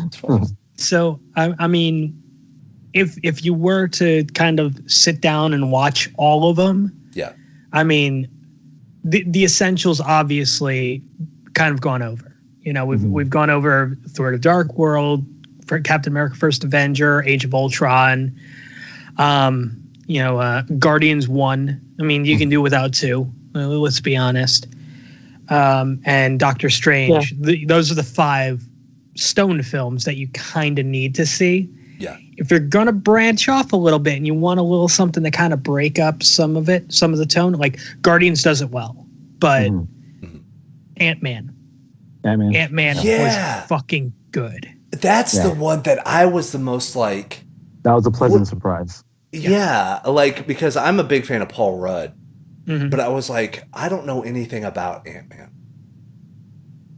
It's fun. So, I mean, if you were to kind of sit down and watch all of them, I mean, the essentials obviously kind of gone over. We've gone over Thor: The Dark World, for Captain America: First Avenger, Age of Ultron, Guardians 1. I mean, you can do without 2. Let's be honest. And Doctor Strange. Those are the 5 stone films that you kind of need to see. Yeah. If you're gonna branch off a little bit and you want a little something to kind of break up some of the tone, like Guardians does it well, but Ant-Man was fucking good. That's the one that I was the most like. That was a pleasant surprise. Yeah, like because I'm a big fan of Paul Rudd, but I was like, I don't know anything about Ant-Man.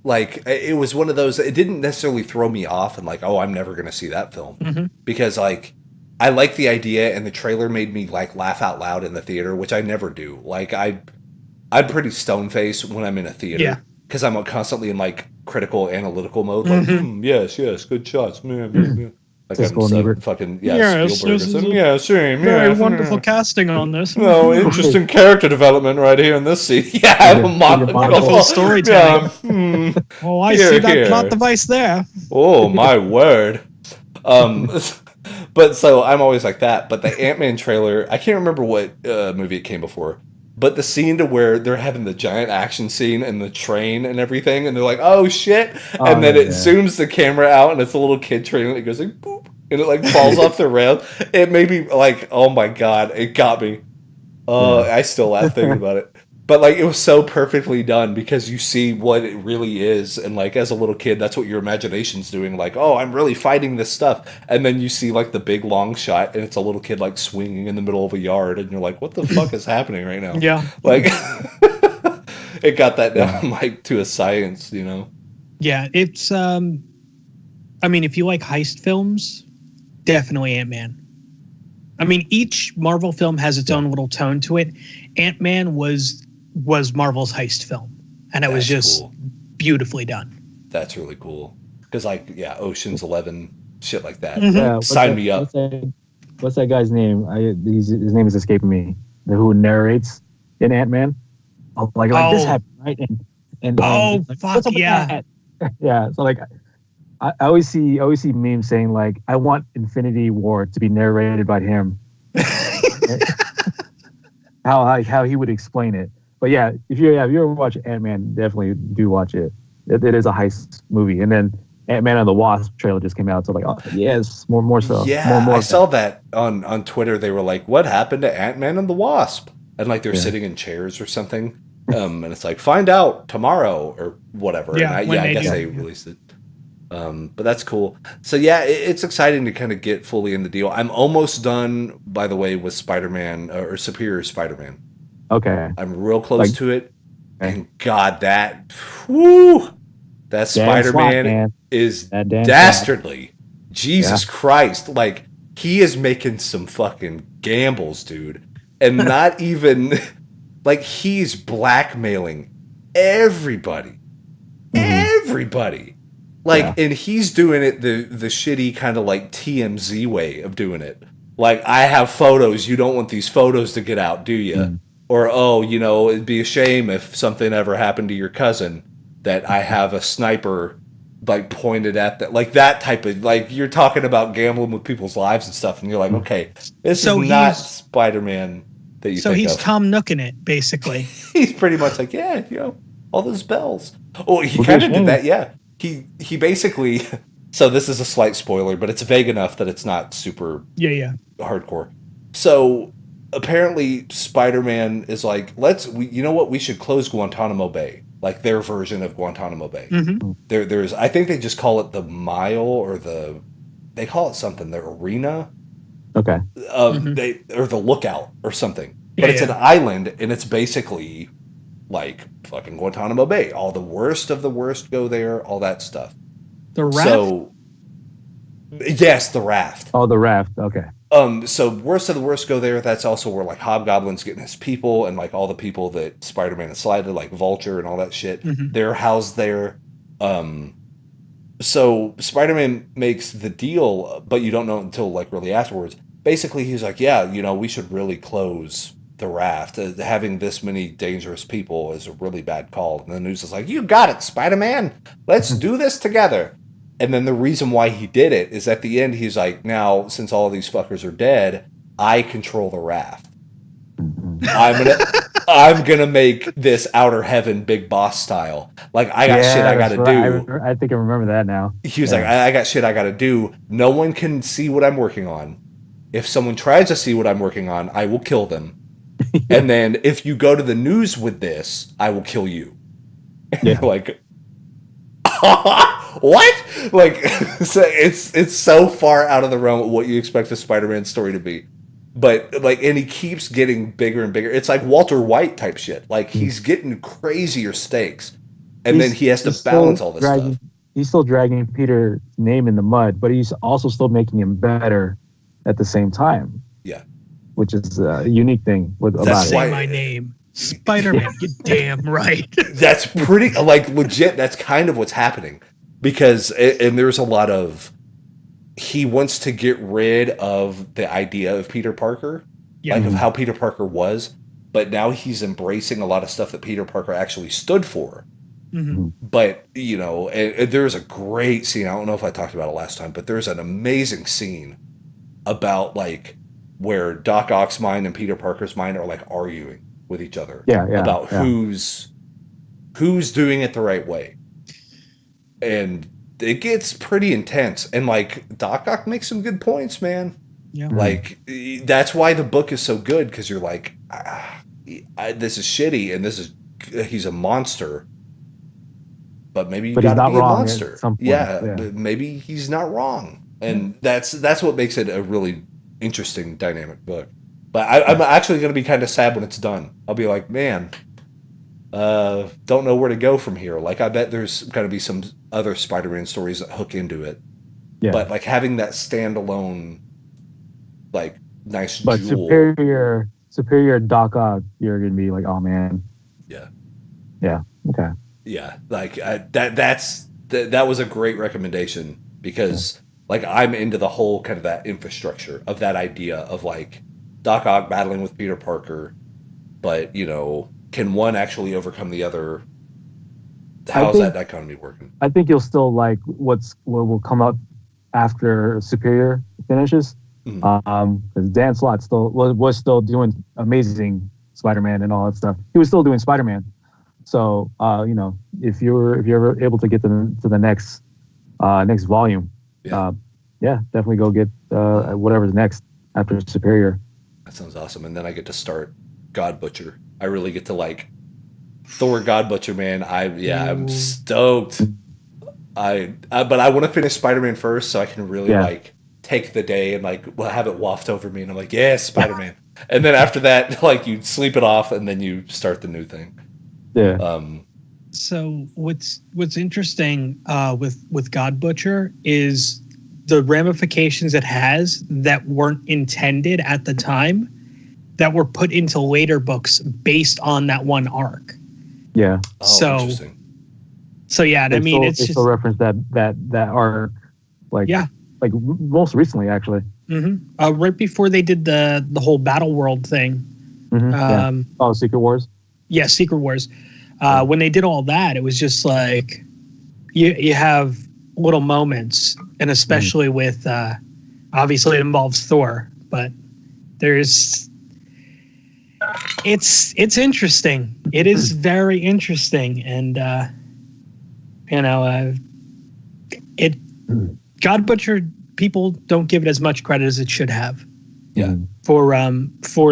Like it was one of those. It didn't necessarily throw me off and like, oh, I'm never going to see that film because like I like the idea and the trailer made me like laugh out loud in the theater, which I never do. Like I'm pretty stone faced when I'm in a theater because I'm constantly in like critical analytical mode. Like, yes, good shots, man. Like I'm so fucking Spielberg or something. Yeah, same. Very wonderful casting on this. No, interesting character development right here in this scene. Yeah, I have a wonderful storytelling. Oh, I see that plot device there. Oh my word. But so I'm always like that. But the Ant-Man trailer, I can't remember what movie it came before. But the scene to where they're having the giant action scene and the train and everything, and they're like, "Oh shit!" And then it zooms the camera out, and it's a little kid train, and it goes like, "Boop," and it like falls off the rail. It made me like, "Oh my god!" It got me. I still laugh thinking about it. But like, it was so perfectly done because you see what it really is, and like as a little kid, that's what your imagination's doing. Like, oh, I'm really fighting this stuff, and then you see like the big long shot, and it's a little kid like swinging in the middle of a yard, and you're like, what the fuck is happening right now? Yeah, like it got that down like to a science, you know. Yeah, it's. I mean, if you like heist films, definitely Ant-Man. I mean, each Marvel film has its own little tone to it. Ant-Man was Marvel's heist film, and it was just beautifully done. That's really cool because, like, Ocean's 11, shit like that. Yeah, sign me up. What's that guy's name? His name is escaping me. Who narrates in Ant-Man? Like this happened, right? And fuck yeah, yeah. So like, I always see memes saying like, I want Infinity War to be narrated by him. how he would explain it. But yeah, if you ever watch Ant-Man, definitely do watch it. It is a heist movie. And then Ant-Man and the Wasp trailer just came out, so like, oh yes, more so. Yeah, more I saw that on Twitter. They were like, "What happened to Ant-Man and the Wasp?" And like they're sitting in chairs or something. And it's like, find out tomorrow or whatever. Yeah, and I guess they released it. But that's cool. So yeah, it's exciting to kind of get fully in the deal. I'm almost done, by the way, with Spider-Man or Superior Spider-Man. Okay. I'm real close to it. And God, that Spider-Man is dastardly. Jesus Christ. Like, he is making some fucking gambles, dude. And not even, like, he's blackmailing everybody. Everybody. Like, and he's doing it the shitty kind of like TMZ way of doing it. Like, I have photos. You don't want these photos to get out, do you? Or, it'd be a shame if something ever happened to your cousin that I have a sniper, like, pointed at that. Like, that type of, like, you're talking about gambling with people's lives and stuff. And you're like, okay, this is not Spider-Man that you think of. So he's Tom Nooking it, basically. He's pretty much like, all those bells. Oh, he kind of did that, yeah. He basically, so this is a slight spoiler, but it's vague enough that it's not super hardcore. So apparently Spider-Man is like, you know what, we should close Guantanamo Bay, like their version of Guantanamo Bay. There's, I think they just call it the mile or they call it something, the arena. Okay. Or the lookout or something. But it's an island, and it's basically like fucking Guantanamo Bay. All the worst of the worst go there, all that stuff. The raft? So, yes, the raft. Oh, the raft. Okay. So worst of the worst go there. That's also where like Hobgoblin's getting his people, and like all the people that Spider-Man has slighted, like Vulture and all that shit. They're housed there. So Spider-Man makes the deal, but you don't know until like really afterwards. Basically, he's like, we should really close the raft. Having this many dangerous people is a really bad call. And the news is like, you got it, Spider-Man. Let's do this together. And then the reason why he did it is at the end, he's like, now, since all these fuckers are dead, I control the raft. I'm gonna make this Outer Heaven Big Boss style. Like, I got shit I gotta do. I think I remember that now. He was like, I got shit I gotta do. No one can see what I'm working on. If someone tries to see what I'm working on, I will kill them. And then if you go to the news with this, I will kill you. Like, what? Like, so it's so far out of the realm of what you expect a Spider-Man story to be. But like, and he keeps getting bigger and bigger. It's like Walter White type shit. Like, he's getting crazier stakes, and then he has to balance all this stuff. He's still dragging Peter's name in the mud, but he's also still making him better at the same time. Yeah, which is a unique thing about it. Say my name. Spider-Man, you damn right. That's pretty, like, legit. That's kind of what's happening, because, and there's a lot of, he wants to get rid of the idea of Peter Parker, like of how Peter Parker was, but now he's embracing a lot of stuff that Peter Parker actually stood for. But, you know, and there's a great scene. I don't know if I talked about it last time, but there's an amazing scene about, like, where Doc Ock's mind and Peter Parker's mind are, like, arguing with each other about who's doing it the right way. And it gets pretty intense. And, like, Doc Ock makes some good points, man. Yeah. Like, that's why the book is so good, because you're like, this is shitty, and he's a monster. But maybe you gotta be a monster. Yeah, maybe he's not wrong. And that's what makes it a really interesting dynamic book. But I'm actually going to be kind of sad when it's done. I'll be like, man, don't know where to go from here. Like, I bet there's going to be some other Spider-Man stories that hook into it. Yeah. But, like, having that standalone, like, nice jewel. Superior Doc Ock, you're going to be like, oh, man. Yeah. Yeah. Okay. Yeah. Like, that was a great recommendation, because, like, I'm into the whole kind of that infrastructure of that idea of, like, Doc Ock battling with Peter Parker, but, you know, can one actually overcome the other? How's that dichotomy working? I think you'll still like what will come up after Superior finishes. Because Dan Slott was still doing amazing Spider-Man and all that stuff. He was still doing Spider-Man. So, you know, if you're ever able to get to the next volume, definitely go get whatever's next after Superior. That sounds awesome. And then I get to start God Butcher. I really get to, like, Thor God Butcher, man. I'm stoked. But I want to finish Spider-Man first, so I can really like take the day and, like, have it waft over me, and I'm like, yes, Spider-Man. And then after that, like, you sleep it off, and then you start the new thing. Yeah. So what's interesting with God Butcher is the ramifications it has that weren't intended at the time, that were put into later books based on that one arc. Yeah. Oh, interesting. So yeah, I mean, it's just still reference that arc, like most recently, actually. Right before they did the whole Battle World thing. Secret Wars. Yeah, Secret Wars. When they did all that, it was just like you have little moments, and especially with obviously it involves Thor, but it's interesting. It is very interesting, and God Butcher, people don't give it as much credit as it should have. Yeah. For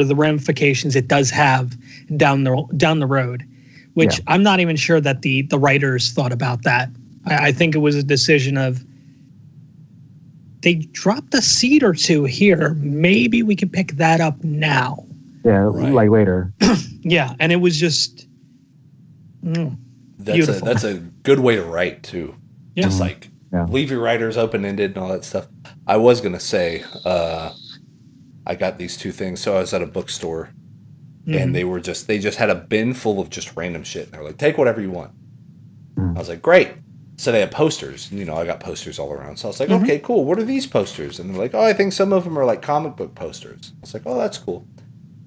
the ramifications it does have down the road, which I'm not even sure that the writers thought about that. I think it was a decision of, they dropped a seed or two here. Maybe we can pick that up now. Yeah, like later. Yeah, and it was just beautiful. That's a good way to write too. Yeah. Just like leave your writers open-ended and all that stuff. I was gonna say, I got these two things. So I was at a bookstore, and they just had a bin full of just random shit. And they were like, take whatever you want. I was like, great. So they had posters. You know, I got posters all around. So I was like, okay, cool. What are these posters? And they're like, oh, I think some of them are like comic book posters. I was like, oh, that's cool.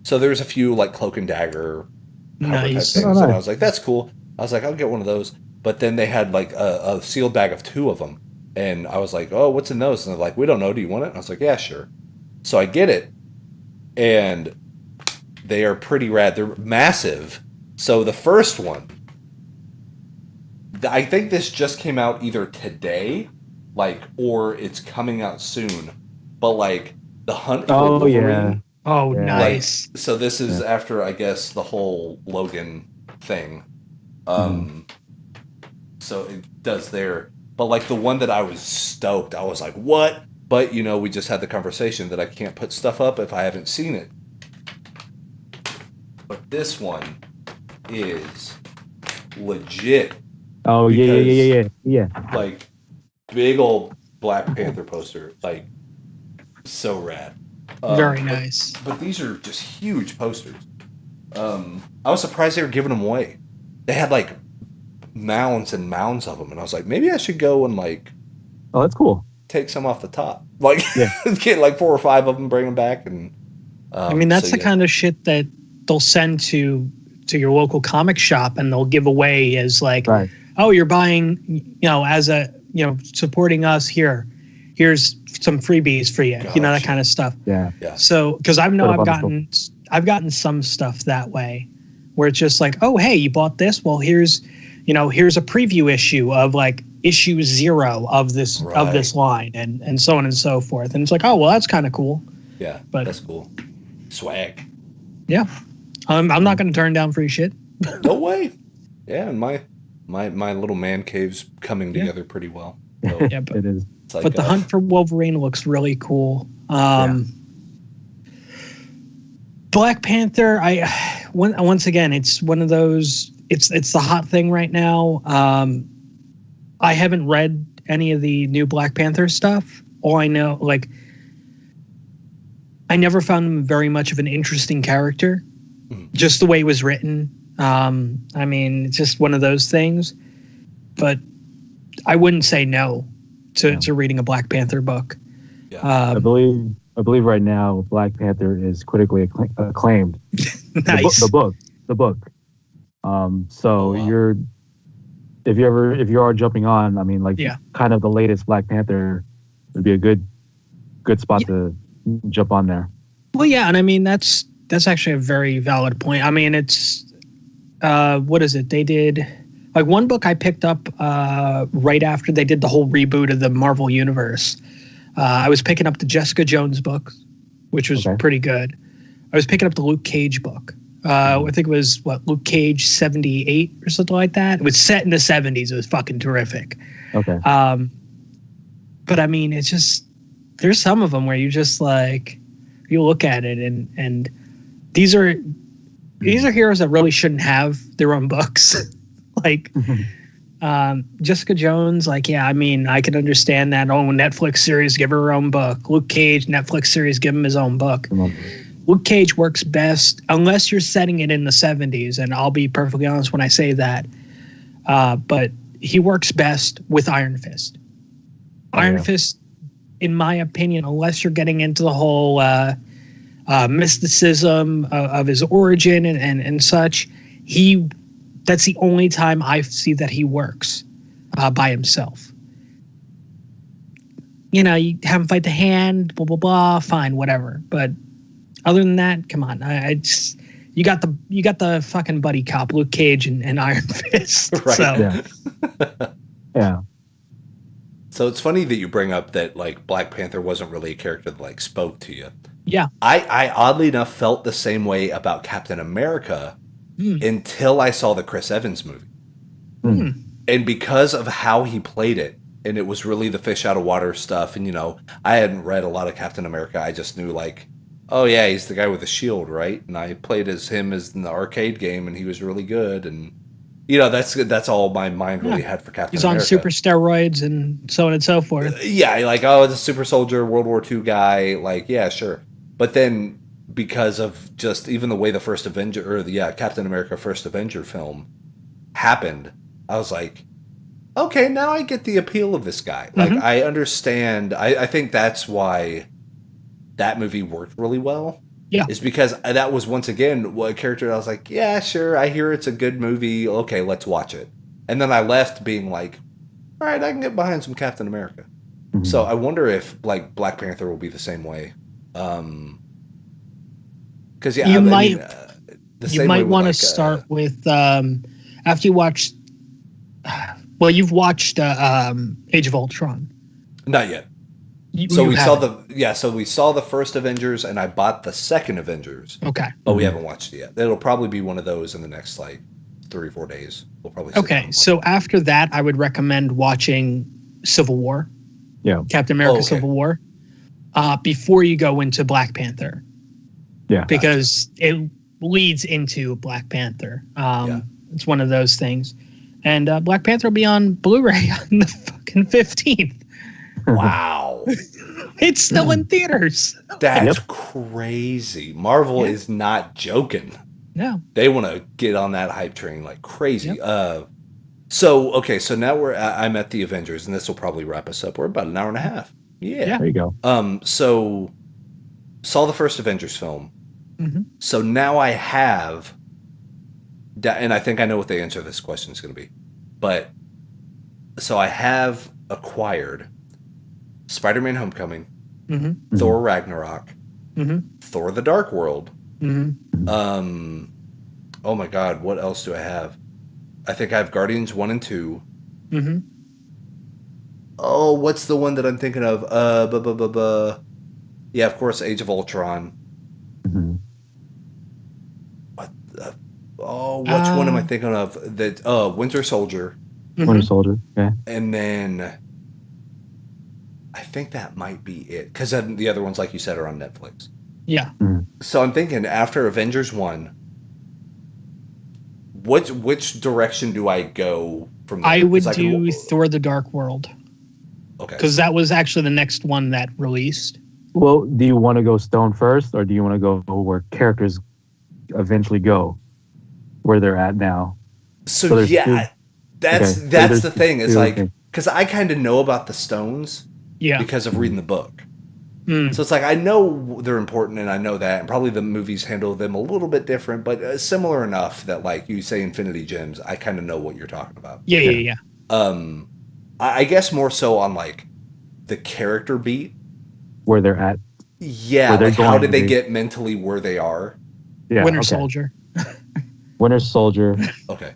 So there's a few like Cloak and Dagger cover type things. And I was like, that's cool. I was like, I'll get one of those. But then they had like a sealed bag of 2 of them. And I was like, oh, what's in those? And they're like, we don't know. Do you want it? And I was like, yeah, sure. So I get it. And they are pretty rad. They're massive. So the first one, I think this just came out either today, like, or it's coming out soon. But like the Hunt for Wolverine. Yeah. Oh, nice. Like, so this is after, I guess, the whole Logan thing. So it does there. But like the one that I was stoked, I was like, what? But, you know, we just had the conversation that I can't put stuff up if I haven't seen it. But this one is legit. Oh, yeah. Like, big old Black Panther poster. Like, so rad. Very nice. But these are just huge posters. I was surprised they were giving them away. They had like mounds and mounds of them, and I was like, maybe I should go and like, Oh, that's cool. take some off the top, like Yeah. get like 4 or 5 of them, bring them back, and I mean, that's the kind of shit that they'll send to your local comic shop, and they'll give away as like, Right. oh, you're buying, as a, supporting us here. Here's some freebies for you, that Gotcha. kind of stuff. Yeah. So, because I've What about gotten some stuff that way, where it's just like, oh, hey, you bought this? Well, here's a preview issue of like issue 0 of this line, and so on and so forth. And it's like, oh, well, that's kind of cool. Yeah, But- that's cool. Swag. Yeah, I'm not going to turn down free shit. No way. Yeah, and my little man cave's coming together pretty well. So Yeah, but It is. it's like, but the Hunt for Wolverine looks really cool. Black Panther, once again, it's one of those. It's the hot thing right now. I haven't read any of the new Black Panther stuff. All I know, like, I never found him very much of an interesting character, just the way it was written. I mean, it's just one of those things. But I wouldn't say no to reading a Black Panther book. Yeah. I believe right now Black Panther is critically acclaimed. Nice. The book. So wow. if you are jumping on, I mean, like, kind of the latest Black Panther would be a good spot to jump on there. Well, yeah, and I mean that's actually a very valid point. I mean, it's what is it? They did like one book I picked up right after they did the whole reboot of the Marvel Universe. I was picking up the Jessica Jones book, which was pretty good. I was picking up the Luke Cage book. I think it was Luke Cage 78 or something like that. It was set in the 70s. It was fucking terrific. Okay. But I mean, it's just there's some of them where you just like you look at it and these are heroes that really shouldn't have their own books. Like Jessica Jones, like, yeah, I mean, I can understand that. Oh, Netflix series, give her own book. Luke Cage, Netflix series, give him his own book. Luke Cage works best unless you're setting it in the 70s, and I'll be perfectly honest when I say that. But he works best with Iron Fist. Iron Fist, in my opinion, unless you're getting into the whole mysticism of his origin and such, that's the only time I see that he works by himself. You have him fight the hand, blah blah blah, fine, whatever. But other than that, come on, you got the fucking buddy cop, Luke Cage and Iron Fist. Right. So. Yeah. So it's funny that you bring up that like Black Panther wasn't really a character that like spoke to you. Yeah. I oddly enough felt the same way about Captain America until I saw the Chris Evans movie. And because of how he played it, and it was really the fish out of water stuff, and I hadn't read a lot of Captain America. I just knew like, oh yeah, he's the guy with the shield, right? And I played as him as in the arcade game, and he was really good, and that's all my mind really had for Captain America. He's on super steroids and so on and so forth. Yeah, like, oh, it's a super soldier, World War II guy. Like, yeah, sure. But then because of just even the way the first Avenger, or Captain America First Avenger film happened, I was like, okay, now I get the appeal of this guy. Like, I understand. I think that's why that movie worked really well. Yeah. Is because that was, once again, a character that I was like, yeah, sure, I hear it's a good movie. Okay, let's watch it. And then I left being like, all right, I can get behind some Captain America. So I wonder if, like, Black Panther will be the same way. Because, you might want to start with, after you watch, you've watched Age of Ultron. Not yet. We saw the first Avengers, and I bought the second Avengers. Okay. But we haven't watched it yet. It'll probably be one of those in the next, like, 3 or 4 days. We'll probably so after that, I would recommend watching Civil War. Yeah. Captain America Civil War. Before you go into Black Panther. Yeah. Because it leads into Black Panther. It's one of those things. And Black Panther will be on Blu-ray on the fucking 15th. Wow. It's still in theaters. That's crazy. Marvel is not joking. Yeah. They want to get on that hype train like crazy. So now I'm at the Avengers, and this will probably wrap us up. We're about an hour and a half. Yeah. There you go. So saw the first Avengers film. Mm-hmm. So now I have, and I think I know what the answer to this question is going to be, but so I have acquired Spider-Man: Homecoming, Mm-hmm. Thor: Ragnarok, Mm-hmm. Thor: The Dark World. Mm-hmm. Oh my God, what else do I have? I think I have Guardians 1 and 2. Mm-hmm. Oh, what's the one that I'm thinking of? Yeah, of course, Age of Ultron. Mm-hmm. Which one am I thinking of? That Winter Soldier. Mm-hmm. Winter Soldier. Okay. And then I think that might be it. Because the other ones, like you said, are on Netflix. Yeah. So I'm thinking after Avengers 1, which direction do I go from there? I would do Thor: The Dark World. Okay. Because that was actually the next one that released. Well, do you want to go Stone first, or do you want to go where characters eventually go, where they're at now? So yeah, that's the thing. It's like, because I kind of know about the stones because of reading the book. Mm. So it's like I know they're important, and I know that, and probably the movies handle them a little bit different, but similar enough that, like you say, Infinity Gems, I kind of know what you're talking about. Yeah. I guess more so on like the character beat, where they're at. Yeah, like how did they get mentally where they are? Yeah, Winter Soldier. Winter Soldier. Okay.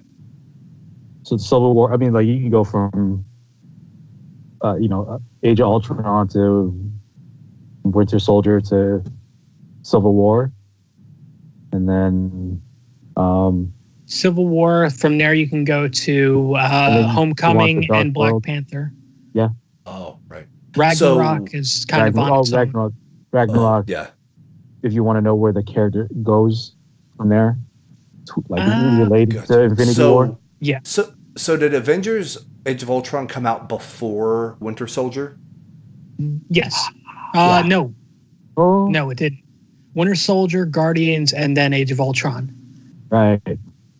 So Civil War. I mean, like you can go from, Age of Ultron to Winter Soldier to Civil War, and then Civil War. From there, you can go to Homecoming and Black Panther. Yeah. Oh, right. Ragnarok is kind of on its own. Ragnarok. Yeah. If you want to know where the character goes from there, related to Infinity War. Yeah. So did Avengers: Age of Ultron come out before Winter Soldier? Yes. No. Oh. No, it didn't. Winter Soldier, Guardians, and then Age of Ultron. Right.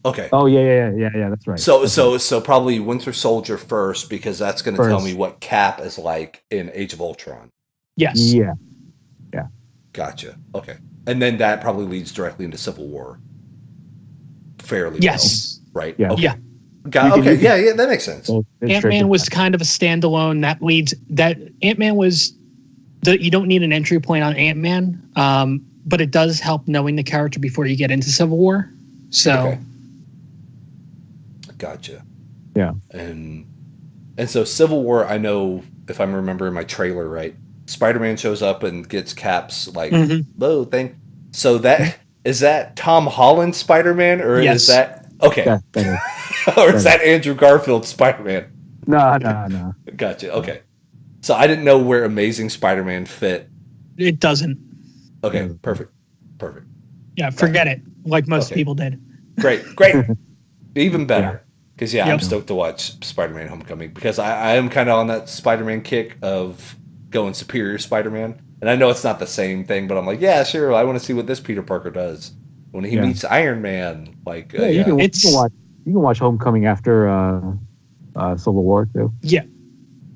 Okay. Oh yeah. That's right. So probably Winter Soldier first, because that's going to tell me what Cap is like in Age of Ultron. Yes. Yeah. Gotcha. Okay. And then that probably leads directly into Civil War. Fairly. Yes. Well, right. Yeah. Okay. Yeah. Yeah. That makes sense. Ant-Man was kind of a standalone. Ant-Man was you don't need an entry point on Ant-Man, but it does help knowing the character before you get into Civil War. So. Okay. Gotcha. Yeah. And so Civil War, I know, if I'm remembering my trailer right, Spider-Man shows up and gets Cap's low thing. So is that Tom Holland Spider-Man, or is that okay? Or is that Andrew Garfield Spider-Man? No. Gotcha. Okay. So I didn't know where Amazing Spider-Man fit. It doesn't. Okay. Perfect. Yeah, forget it. Like most people did. Great. Even better. Because I'm stoked to watch Spider-Man: Homecoming, because I am kind of on that Spider-Man kick of going Superior Spider-Man, and I know it's not the same thing, but I'm like, yeah, sure, I want to see what this Peter Parker does when he meets Iron Man. Like, you can watch Homecoming after Civil War too. Yeah,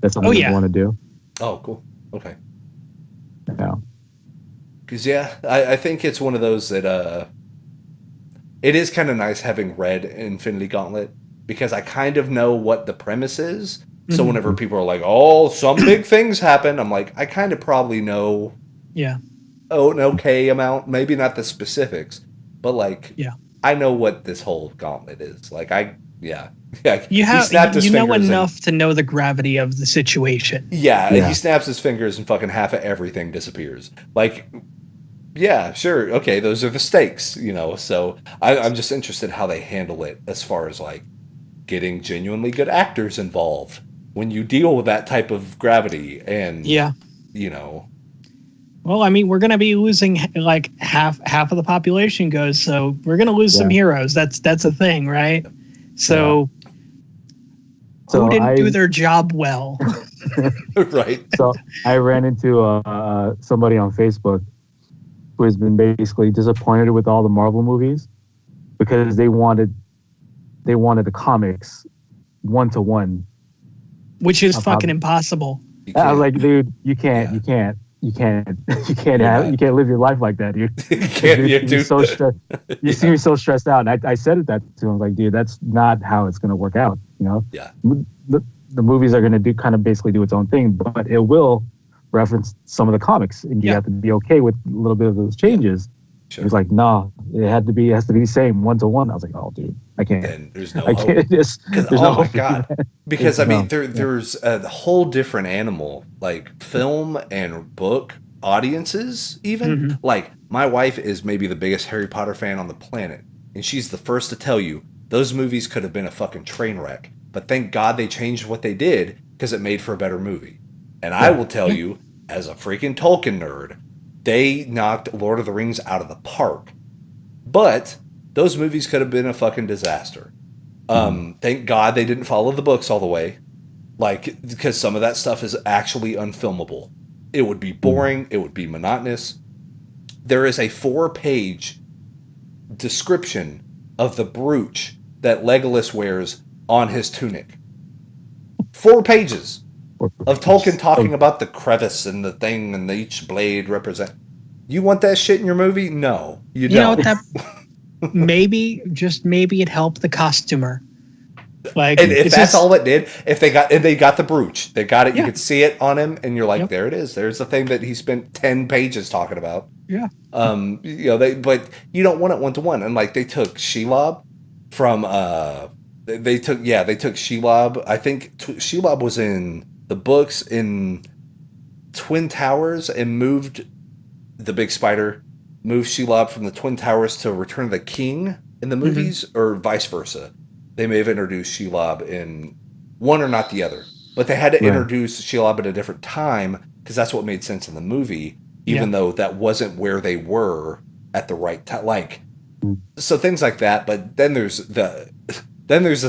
that's something you want to do. Oh, cool. Okay. Yeah. Because I think it's one of those that it is kind of nice having read Infinity Gauntlet, because I kind of know what the premise is. So whenever people are like, oh, some big things happen, I'm like, I kind of probably know an okay amount, maybe not the specifics, but like, I know what this whole gauntlet is. Like, you know enough to know the gravity of the situation. Yeah, he snaps his fingers and fucking half of everything disappears. Like, yeah, sure, okay, those are the stakes, So I'm just interested how they handle it as far as like getting genuinely good actors involved when you deal with that type of gravity, and Well, I mean, we're going to be losing like half of the population goes, so we're going to lose some heroes. That's a thing, right? So who didn't do their job well? Right. So I ran into somebody on Facebook who has been basically disappointed with all the Marvel movies, because they wanted the comics 1-to-1. Which is fucking impossible. I was like, dude, you can't live your life like that, dude. You're so stressed. You seem so stressed out. And I said that to him. I was like, dude, that's not how it's gonna work out. You know? Yeah. The movies are gonna basically do its own thing, but it will reference some of the comics, and you have to be okay with a little bit of those changes. Sure. He was like, no, it has to be the same 1-to-1. I was like, oh, dude, I can't. And there's no I can't. There's oh my god! Because I mean, there's a whole different animal, like film and book audiences. Even like my wife is maybe the biggest Harry Potter fan on the planet, and she's the first to tell you those movies could have been a fucking train wreck. But thank God they changed what they did because it made for a better movie. And I will tell you, as a freaking Tolkien nerd, they knocked Lord of the Rings out of the park. But those movies could have been a fucking disaster. Thank God they didn't follow the books all the way. Like, because some of that stuff is actually unfilmable. It would be boring. It would be monotonous. There is a 4-page description of the brooch that Legolas wears on his tunic. 4 pages. Of Tolkien talking about the crevice and the thing and each blade represent. You want that shit in your movie? No, you don't. Know what, maybe it helped the costumer. Like, and if that's all it did, if they got the brooch, they got it. You could see it on him, and you're like, there it is. There's the thing that he spent 10 pages talking about. Yeah. But you don't want it 1-to-1. And like they took Shelob from they took Shelob. I think Shelob was in the books in Twin Towers and moved the big spider, moved Shelob from the Twin Towers to Return of the King in the movies, or vice versa. They may have introduced Shelob in one or not the other, but they had to introduce Shelob at a different time because that's what made sense in the movie, even though that wasn't where they were at the right time. Like, so things like that. But then there's the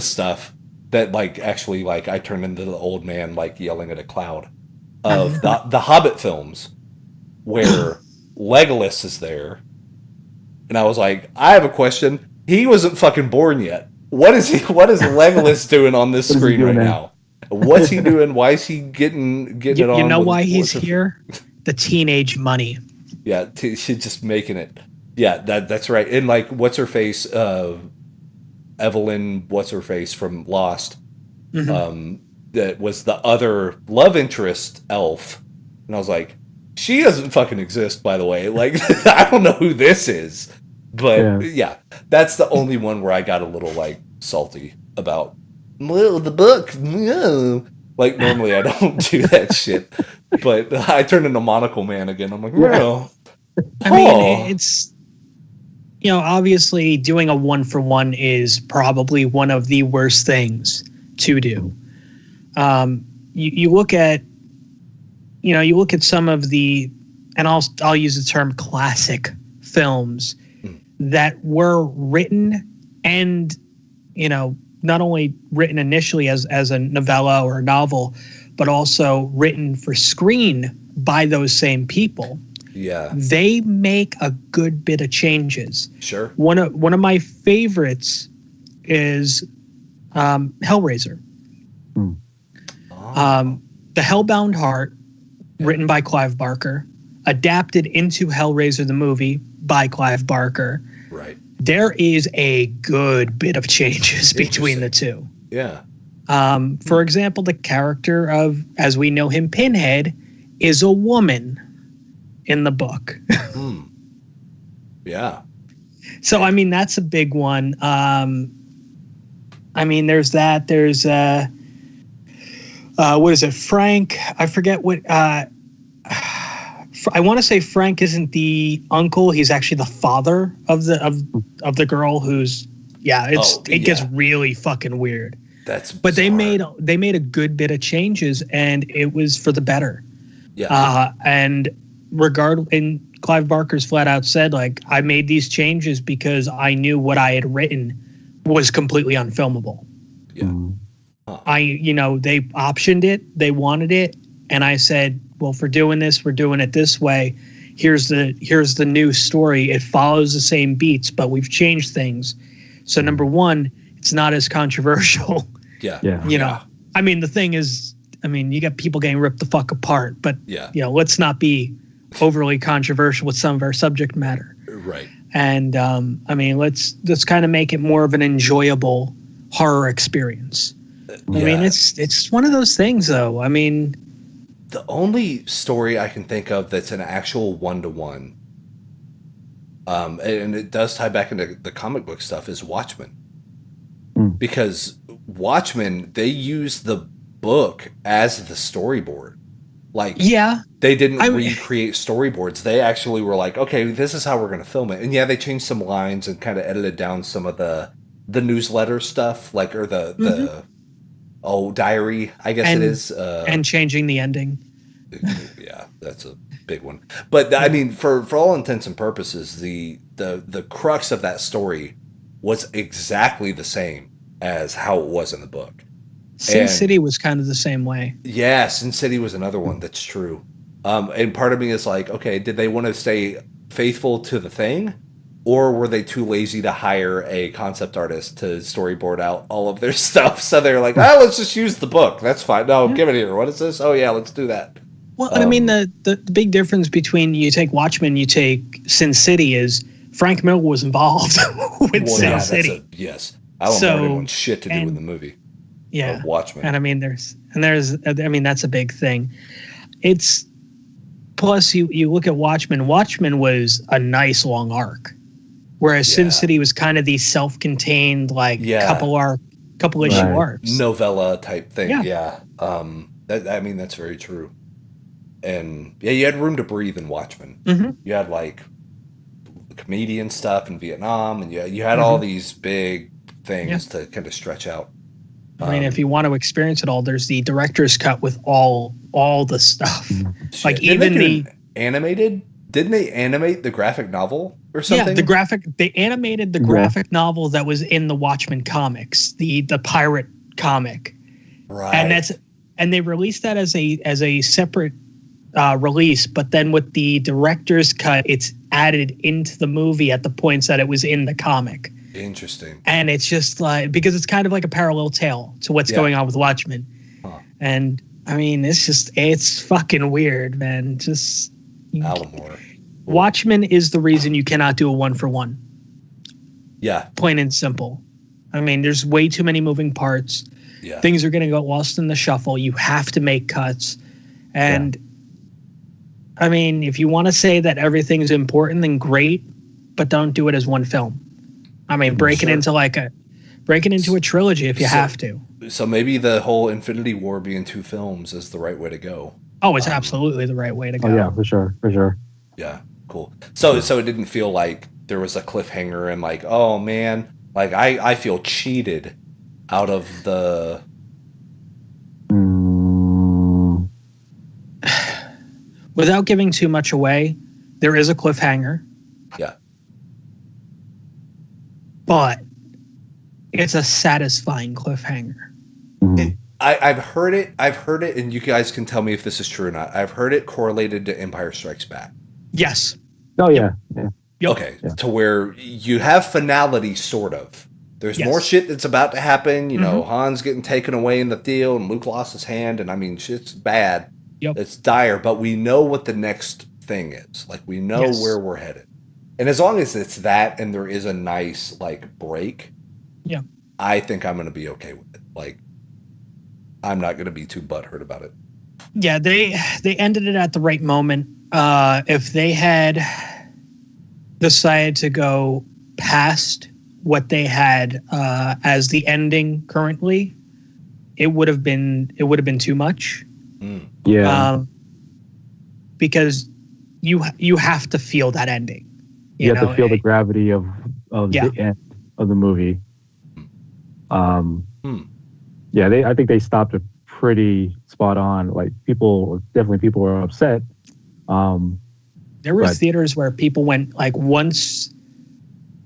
stuff that like actually like I turned into the old man like yelling at a cloud of the Hobbit films where Legolas is there, and I was like, I have a question. He wasn't fucking born yet. What is Legolas doing on this screen right now? What's he doing? Why is he getting it on? You know why he's here? The teenage money. Yeah, she's just making it. Yeah, that's right. And like, what's her face? Evelyn, what's her face from Lost? That was the other love interest elf, and I was like, she doesn't fucking exist, by the way. Like, I don't know who this is, but yeah, that's the only one where I got a little like salty about. Well, the book, no. Like normally I don't do that shit, but I turned into Monocle Man again. I'm like, no. I mean, it's, obviously doing a 1-for-1 is probably one of the worst things to do. You look at, you look at some of the, and I'll use the term classic films that were written and, not only written initially as a novella or a novel, but also written for screen by those same people. Yeah. They make a good bit of changes. Sure. One of my favorites is Hellraiser. The Hellbound Heart, written by Clive Barker, adapted into Hellraiser the movie by Clive Barker. Right. There is a good bit of changes between the two. Yeah. For example, the character of, as we know him, Pinhead, is a woman in the book. Yeah. So, I mean, that's a big one. I mean, there's that. There's, what is it? Frank. I forget what. I want to say Frank isn't the uncle. He's actually the father of the girl who's. Yeah, it gets really fucking weird. That's bizarre. But they made a good bit of changes, and it was for the better. Yeah. And Clive Barker's flat out said, like, I made these changes because I knew what I had written was completely unfilmable. Yeah. They optioned it, they wanted it, and I said, well, for doing this, we're doing it this way. Here's the new story. It follows the same beats, but we've changed things So number one, it's not as controversial. Yeah. You know, I mean, the thing is, I mean, you got people getting ripped the fuck apart, but you know, let's not be overly controversial with some of our subject matter. Right. And I mean, let's kind of make it more of an enjoyable horror experience. I mean, it's one of those things, though. I mean, the only story I can think of that's an actual one-to-one, and it does tie back into the comic book stuff, is Watchmen. Because Watchmen, they use the book as the storyboard. Like, they didn't recreate storyboards. They actually were like, okay, this is how we're going to film it. And they changed some lines and kind of edited down some of the newsletter stuff, like, or the diary, I guess it is. And changing the ending. Yeah, that's a big one. But I mean, for all intents and purposes, the crux of that story was exactly the same as how it was in the book. Sin City was kind of the same way. Yeah, Sin City was another one. That's true. And part of me is like, okay, did they want to stay faithful to the thing? Or were they too lazy to hire a concept artist to storyboard out all of their stuff? So they're like, let's just use the book. That's fine. No, give it here. What is this? Oh, yeah, let's do that. Well, I mean, the big difference between you take Watchmen, you take Sin City is Frank Miller was involved with Sin City. Yes. I don't want anyone shit to do with the movie. Yeah. Watchmen. And I mean, that's a big thing. It's plus you look at Watchmen. Watchmen was a nice long arc, whereas Sin City was kind of the self-contained, like couple issue arcs, novella type thing. Yeah. That's very true. And you had room to breathe in Watchmen. Mm-hmm. You had like comedian stuff in Vietnam, and you had all these big things to kind of stretch out. I mean, if you want to experience it all, there's the director's cut with all the stuff. Shit. Like even the animated. Didn't they animate the graphic novel or something? Yeah, they animated the graphic novel that was in the Watchmen comics, the pirate comic. Right. And they released that as a separate release, but then with the director's cut, it's added into the movie at the points that it was in the comic. Interesting. And it's just like, because it's kind of like a parallel tale to what's going on with Watchmen. Huh. And I mean, it's fucking weird, man. Just Alamore. Watchmen is the reason you cannot do a 1-for-1. Yeah. Plain and simple. I mean, there's way too many moving parts. Yeah. Things are going to go lost in the shuffle. You have to make cuts. And I mean, if you want to say that everything is important, then great, but don't do it as one film. I mean, break it into a trilogy if you have to. So maybe the whole Infinity War being 2 films is the right way to go. Oh, it's absolutely the right way to go. Oh yeah, for sure. Yeah, cool. So it didn't feel like there was a cliffhanger and like, oh man, like I feel cheated out of the. Without giving too much away, there is a cliffhanger. Yeah. But it's a satisfying cliffhanger. I've heard it, and you guys can tell me if this is true or not. I've heard it correlated to Empire Strikes Back. Yes. Oh, yeah. Yep. Okay, to where you have finality, sort of. There's more shit that's about to happen. You know, Han's getting taken away in the field, and Luke lost his hand, and I mean, shit's bad. Yep. It's dire, but we know what the next thing is. Like, we know where we're headed. And as long as it's that and there is a nice, like, break, I think I'm going to be okay with it. Like, I'm not going to be too butthurt about it. Yeah, they ended it at the right moment. If they had decided to go past what they had as the ending currently, it would have been too much. Yeah. Because you have to feel that ending. You have to feel the gravity of the end of the movie. Yeah, I think they stopped it pretty spot on. Like people were upset. There were theaters where people went like once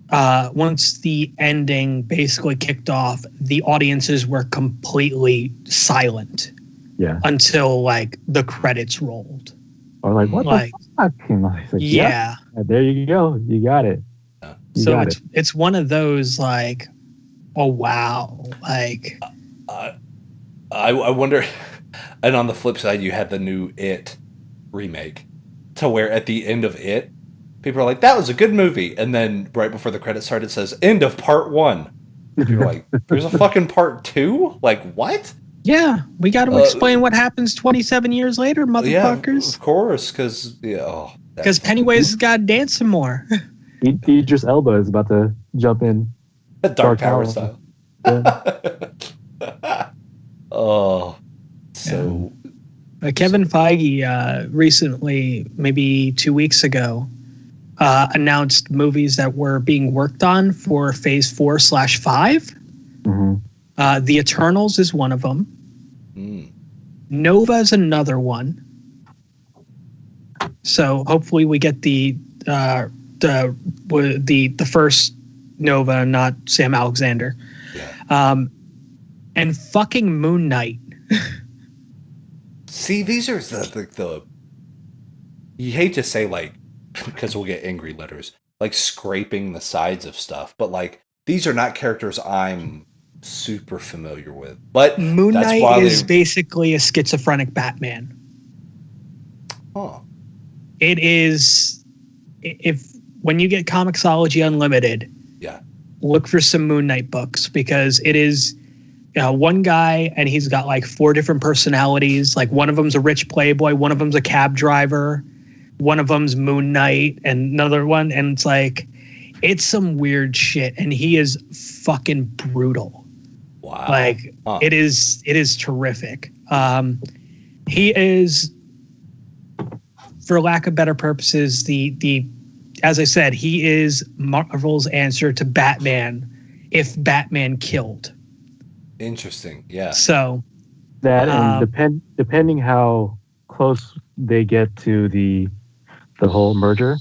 the ending basically kicked off, the audiences were completely silent. Yeah. Until like the credits rolled. Or like what the fuck? Yeah. There you go. You got it. So it's one of those like Oh wow! Like, I wonder. And on the flip side, you had the new It remake, to where at the end of It, people are like, "That was a good movie," and then right before the credits start, it says "End of Part 1." You're like, "There's a fucking Part 2? Like what?" yeah, we got to explain what happens 27 years later, motherfuckers. Yeah, of course, because Because Pennywise has got to dance some more. Idris Elba is about to jump in. Dark Tower style. Yeah. Oh, so Kevin Feige recently, maybe 2 weeks ago, announced movies that were being worked on for Phase 4/5. Mm-hmm. The Eternals is one of them. Mm. Nova is another one. So hopefully we get the first Nova, not Sam Alexander. Yeah. And fucking Moon Knight. See, these are the you hate to say, like, because we'll get angry letters, like scraping the sides of stuff, but like these are not characters I'm super familiar with. But Moon Knight is basically a schizophrenic Batman. Huh. It is, when you get Comixology Unlimited, yeah, look for some Moon Knight books, because it is one guy and he's got like 4 different personalities. Like one of them's a rich playboy, one of them's a cab driver, one of them's Moon Knight, and another one. And it's like, it's some weird shit. And he is fucking brutal. Wow. Like it is terrific. He is, for lack of better purposes, the as I said, he is Marvel's answer to Batman if Batman killed. Interesting. Yeah. So that, and depending how close they get to the whole merger,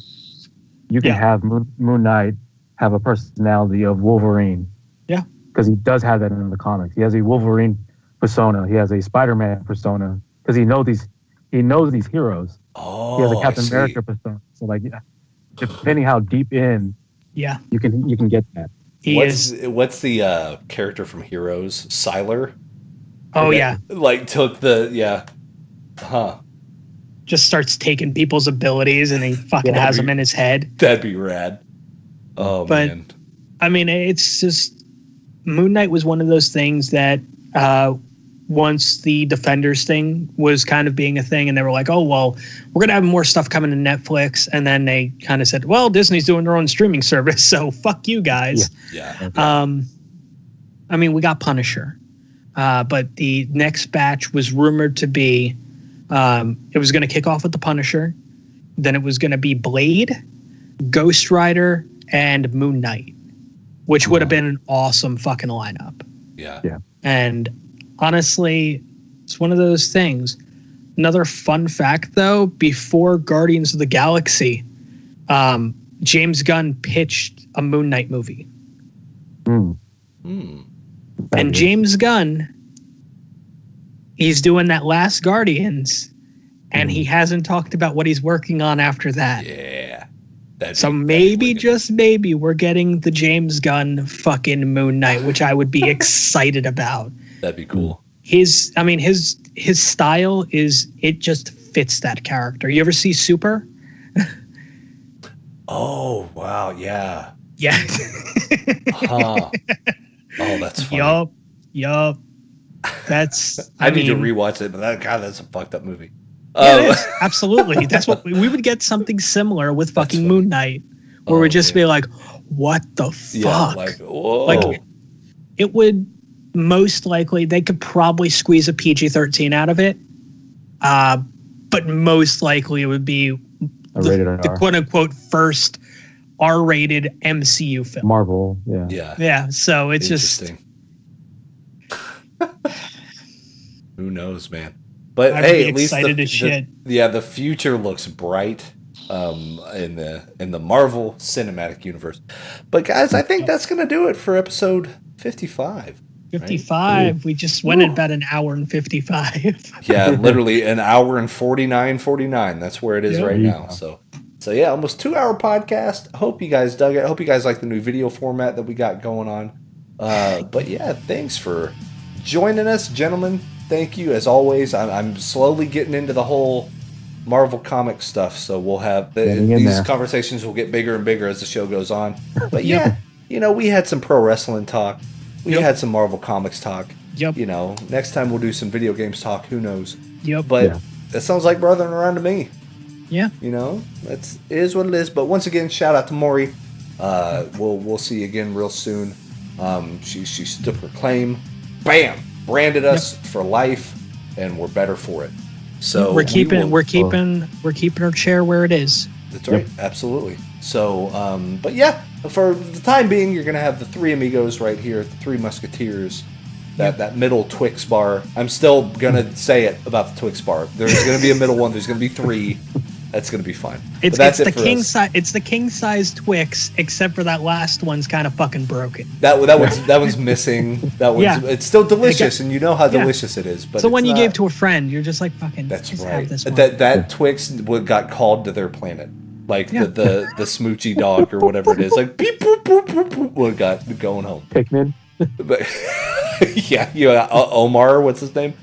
you can have Moon Knight have a personality of Wolverine. Yeah. Because he does have that in the comics. He has a Wolverine persona. He has a Spider-Man persona. Because he knows these heroes. Oh, he has a Captain America persona. So like, depending how deep in, you can get that. What's the character from Heroes? Sylar? Oh yeah. Like took the just starts taking people's abilities and he fucking has them in his head. That'd be rad. Oh man. I mean, it's just, Moon Knight was one of those things that once the Defenders thing was kind of being a thing, and they were like, oh, well, we're going to have more stuff coming to Netflix. And then they kind of said, well, Disney's doing their own streaming service, so fuck you guys. Yeah. Okay. I mean, we got Punisher. But the next batch was rumored to be, it was going to kick off with the Punisher. Then it was going to be Blade, Ghost Rider, and Moon Knight, which would have been an awesome fucking lineup. Yeah. And honestly, it's one of those things. Another fun fact, though, before Guardians of the Galaxy, James Gunn pitched a Moon Knight movie. And James Gunn, he's doing that last Guardians, and he hasn't talked about what he's working on after that. Yeah. So maybe, just maybe, we're getting the James Gunn fucking Moon Knight, which I would be excited about. That'd be cool. His style it just fits that character. You ever see Super? Oh, wow. Yeah. Yeah. Oh, that's funny. Yup. That's. I need to rewatch it, but that's a fucked up movie. Yeah, it is. Absolutely. That's what we would get, something similar with fucking Moon Knight, where we'd just be like, what the fuck? Yeah, like, whoa. Like, it would most likely, they could probably squeeze a PG-13 out of it. But most likely it would be the quote unquote first R-rated MCU film. Marvel, yeah. Yeah, so it's just. Who knows, man? But hey, at least the future looks bright in the Marvel Cinematic Universe. But guys, I think that's gonna do it for episode 55. 55. Right? We just went at about an hour and 55. Yeah, literally an hour and 49. That's where it is right now. So yeah, almost 2-hour podcast. Hope you guys dug it. Hope you guys like the new video format that we got going on. But yeah, thanks for joining us, gentlemen. Thank you as always. I'm slowly getting into the whole Marvel comic stuff, so we'll have these conversations will get bigger and bigger as the show goes on. But yeah, we had some pro wrestling talk. We had some Marvel comics talk. Yep. Next time we'll do some video games talk. Who knows? Yep. But that sounds like brothering around to me. Yeah. It is what it is. But once again, shout out to Maury. We'll see you again real soon. She stood her claim. Bam! Branded us for life, and we're better for it. So we're keeping her chair where it is. That's right. Absolutely. So, but yeah, for the time being, you're gonna have the three amigos right here, the three musketeers. That middle Twix bar. I'm still gonna say it about the Twix bar. There's gonna be a middle one. There's gonna be three. That's gonna be fine. It's the king size. It's the king size Twix, except for that last one's kind of fucking broken. That one's missing. That one's it's still delicious, and you know how delicious it is. But so when you gave to a friend, you're just like fucking. That's just right. Have this one. That Twix got called to their planet, like the smoochy dog or whatever it is, like beep boop boop boop boop. Got going home. Pikmin. But Omar, what's his name?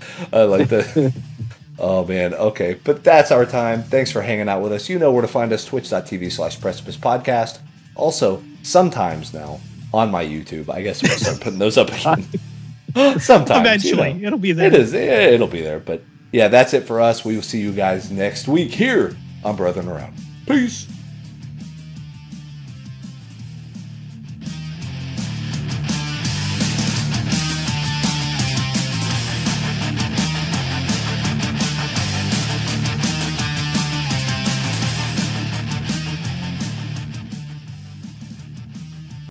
Oh man, okay. But that's our time. Thanks for hanging out with us. You know where to find us, twitch.tv/Precipice Podcast. Also, sometimes now on my YouTube. I guess we'll start putting those up again. Sometimes. Eventually. It'll be there. It is. Yeah, it'll be there. But yeah, that's it for us. We will see you guys next week here on Brothering Around. Peace.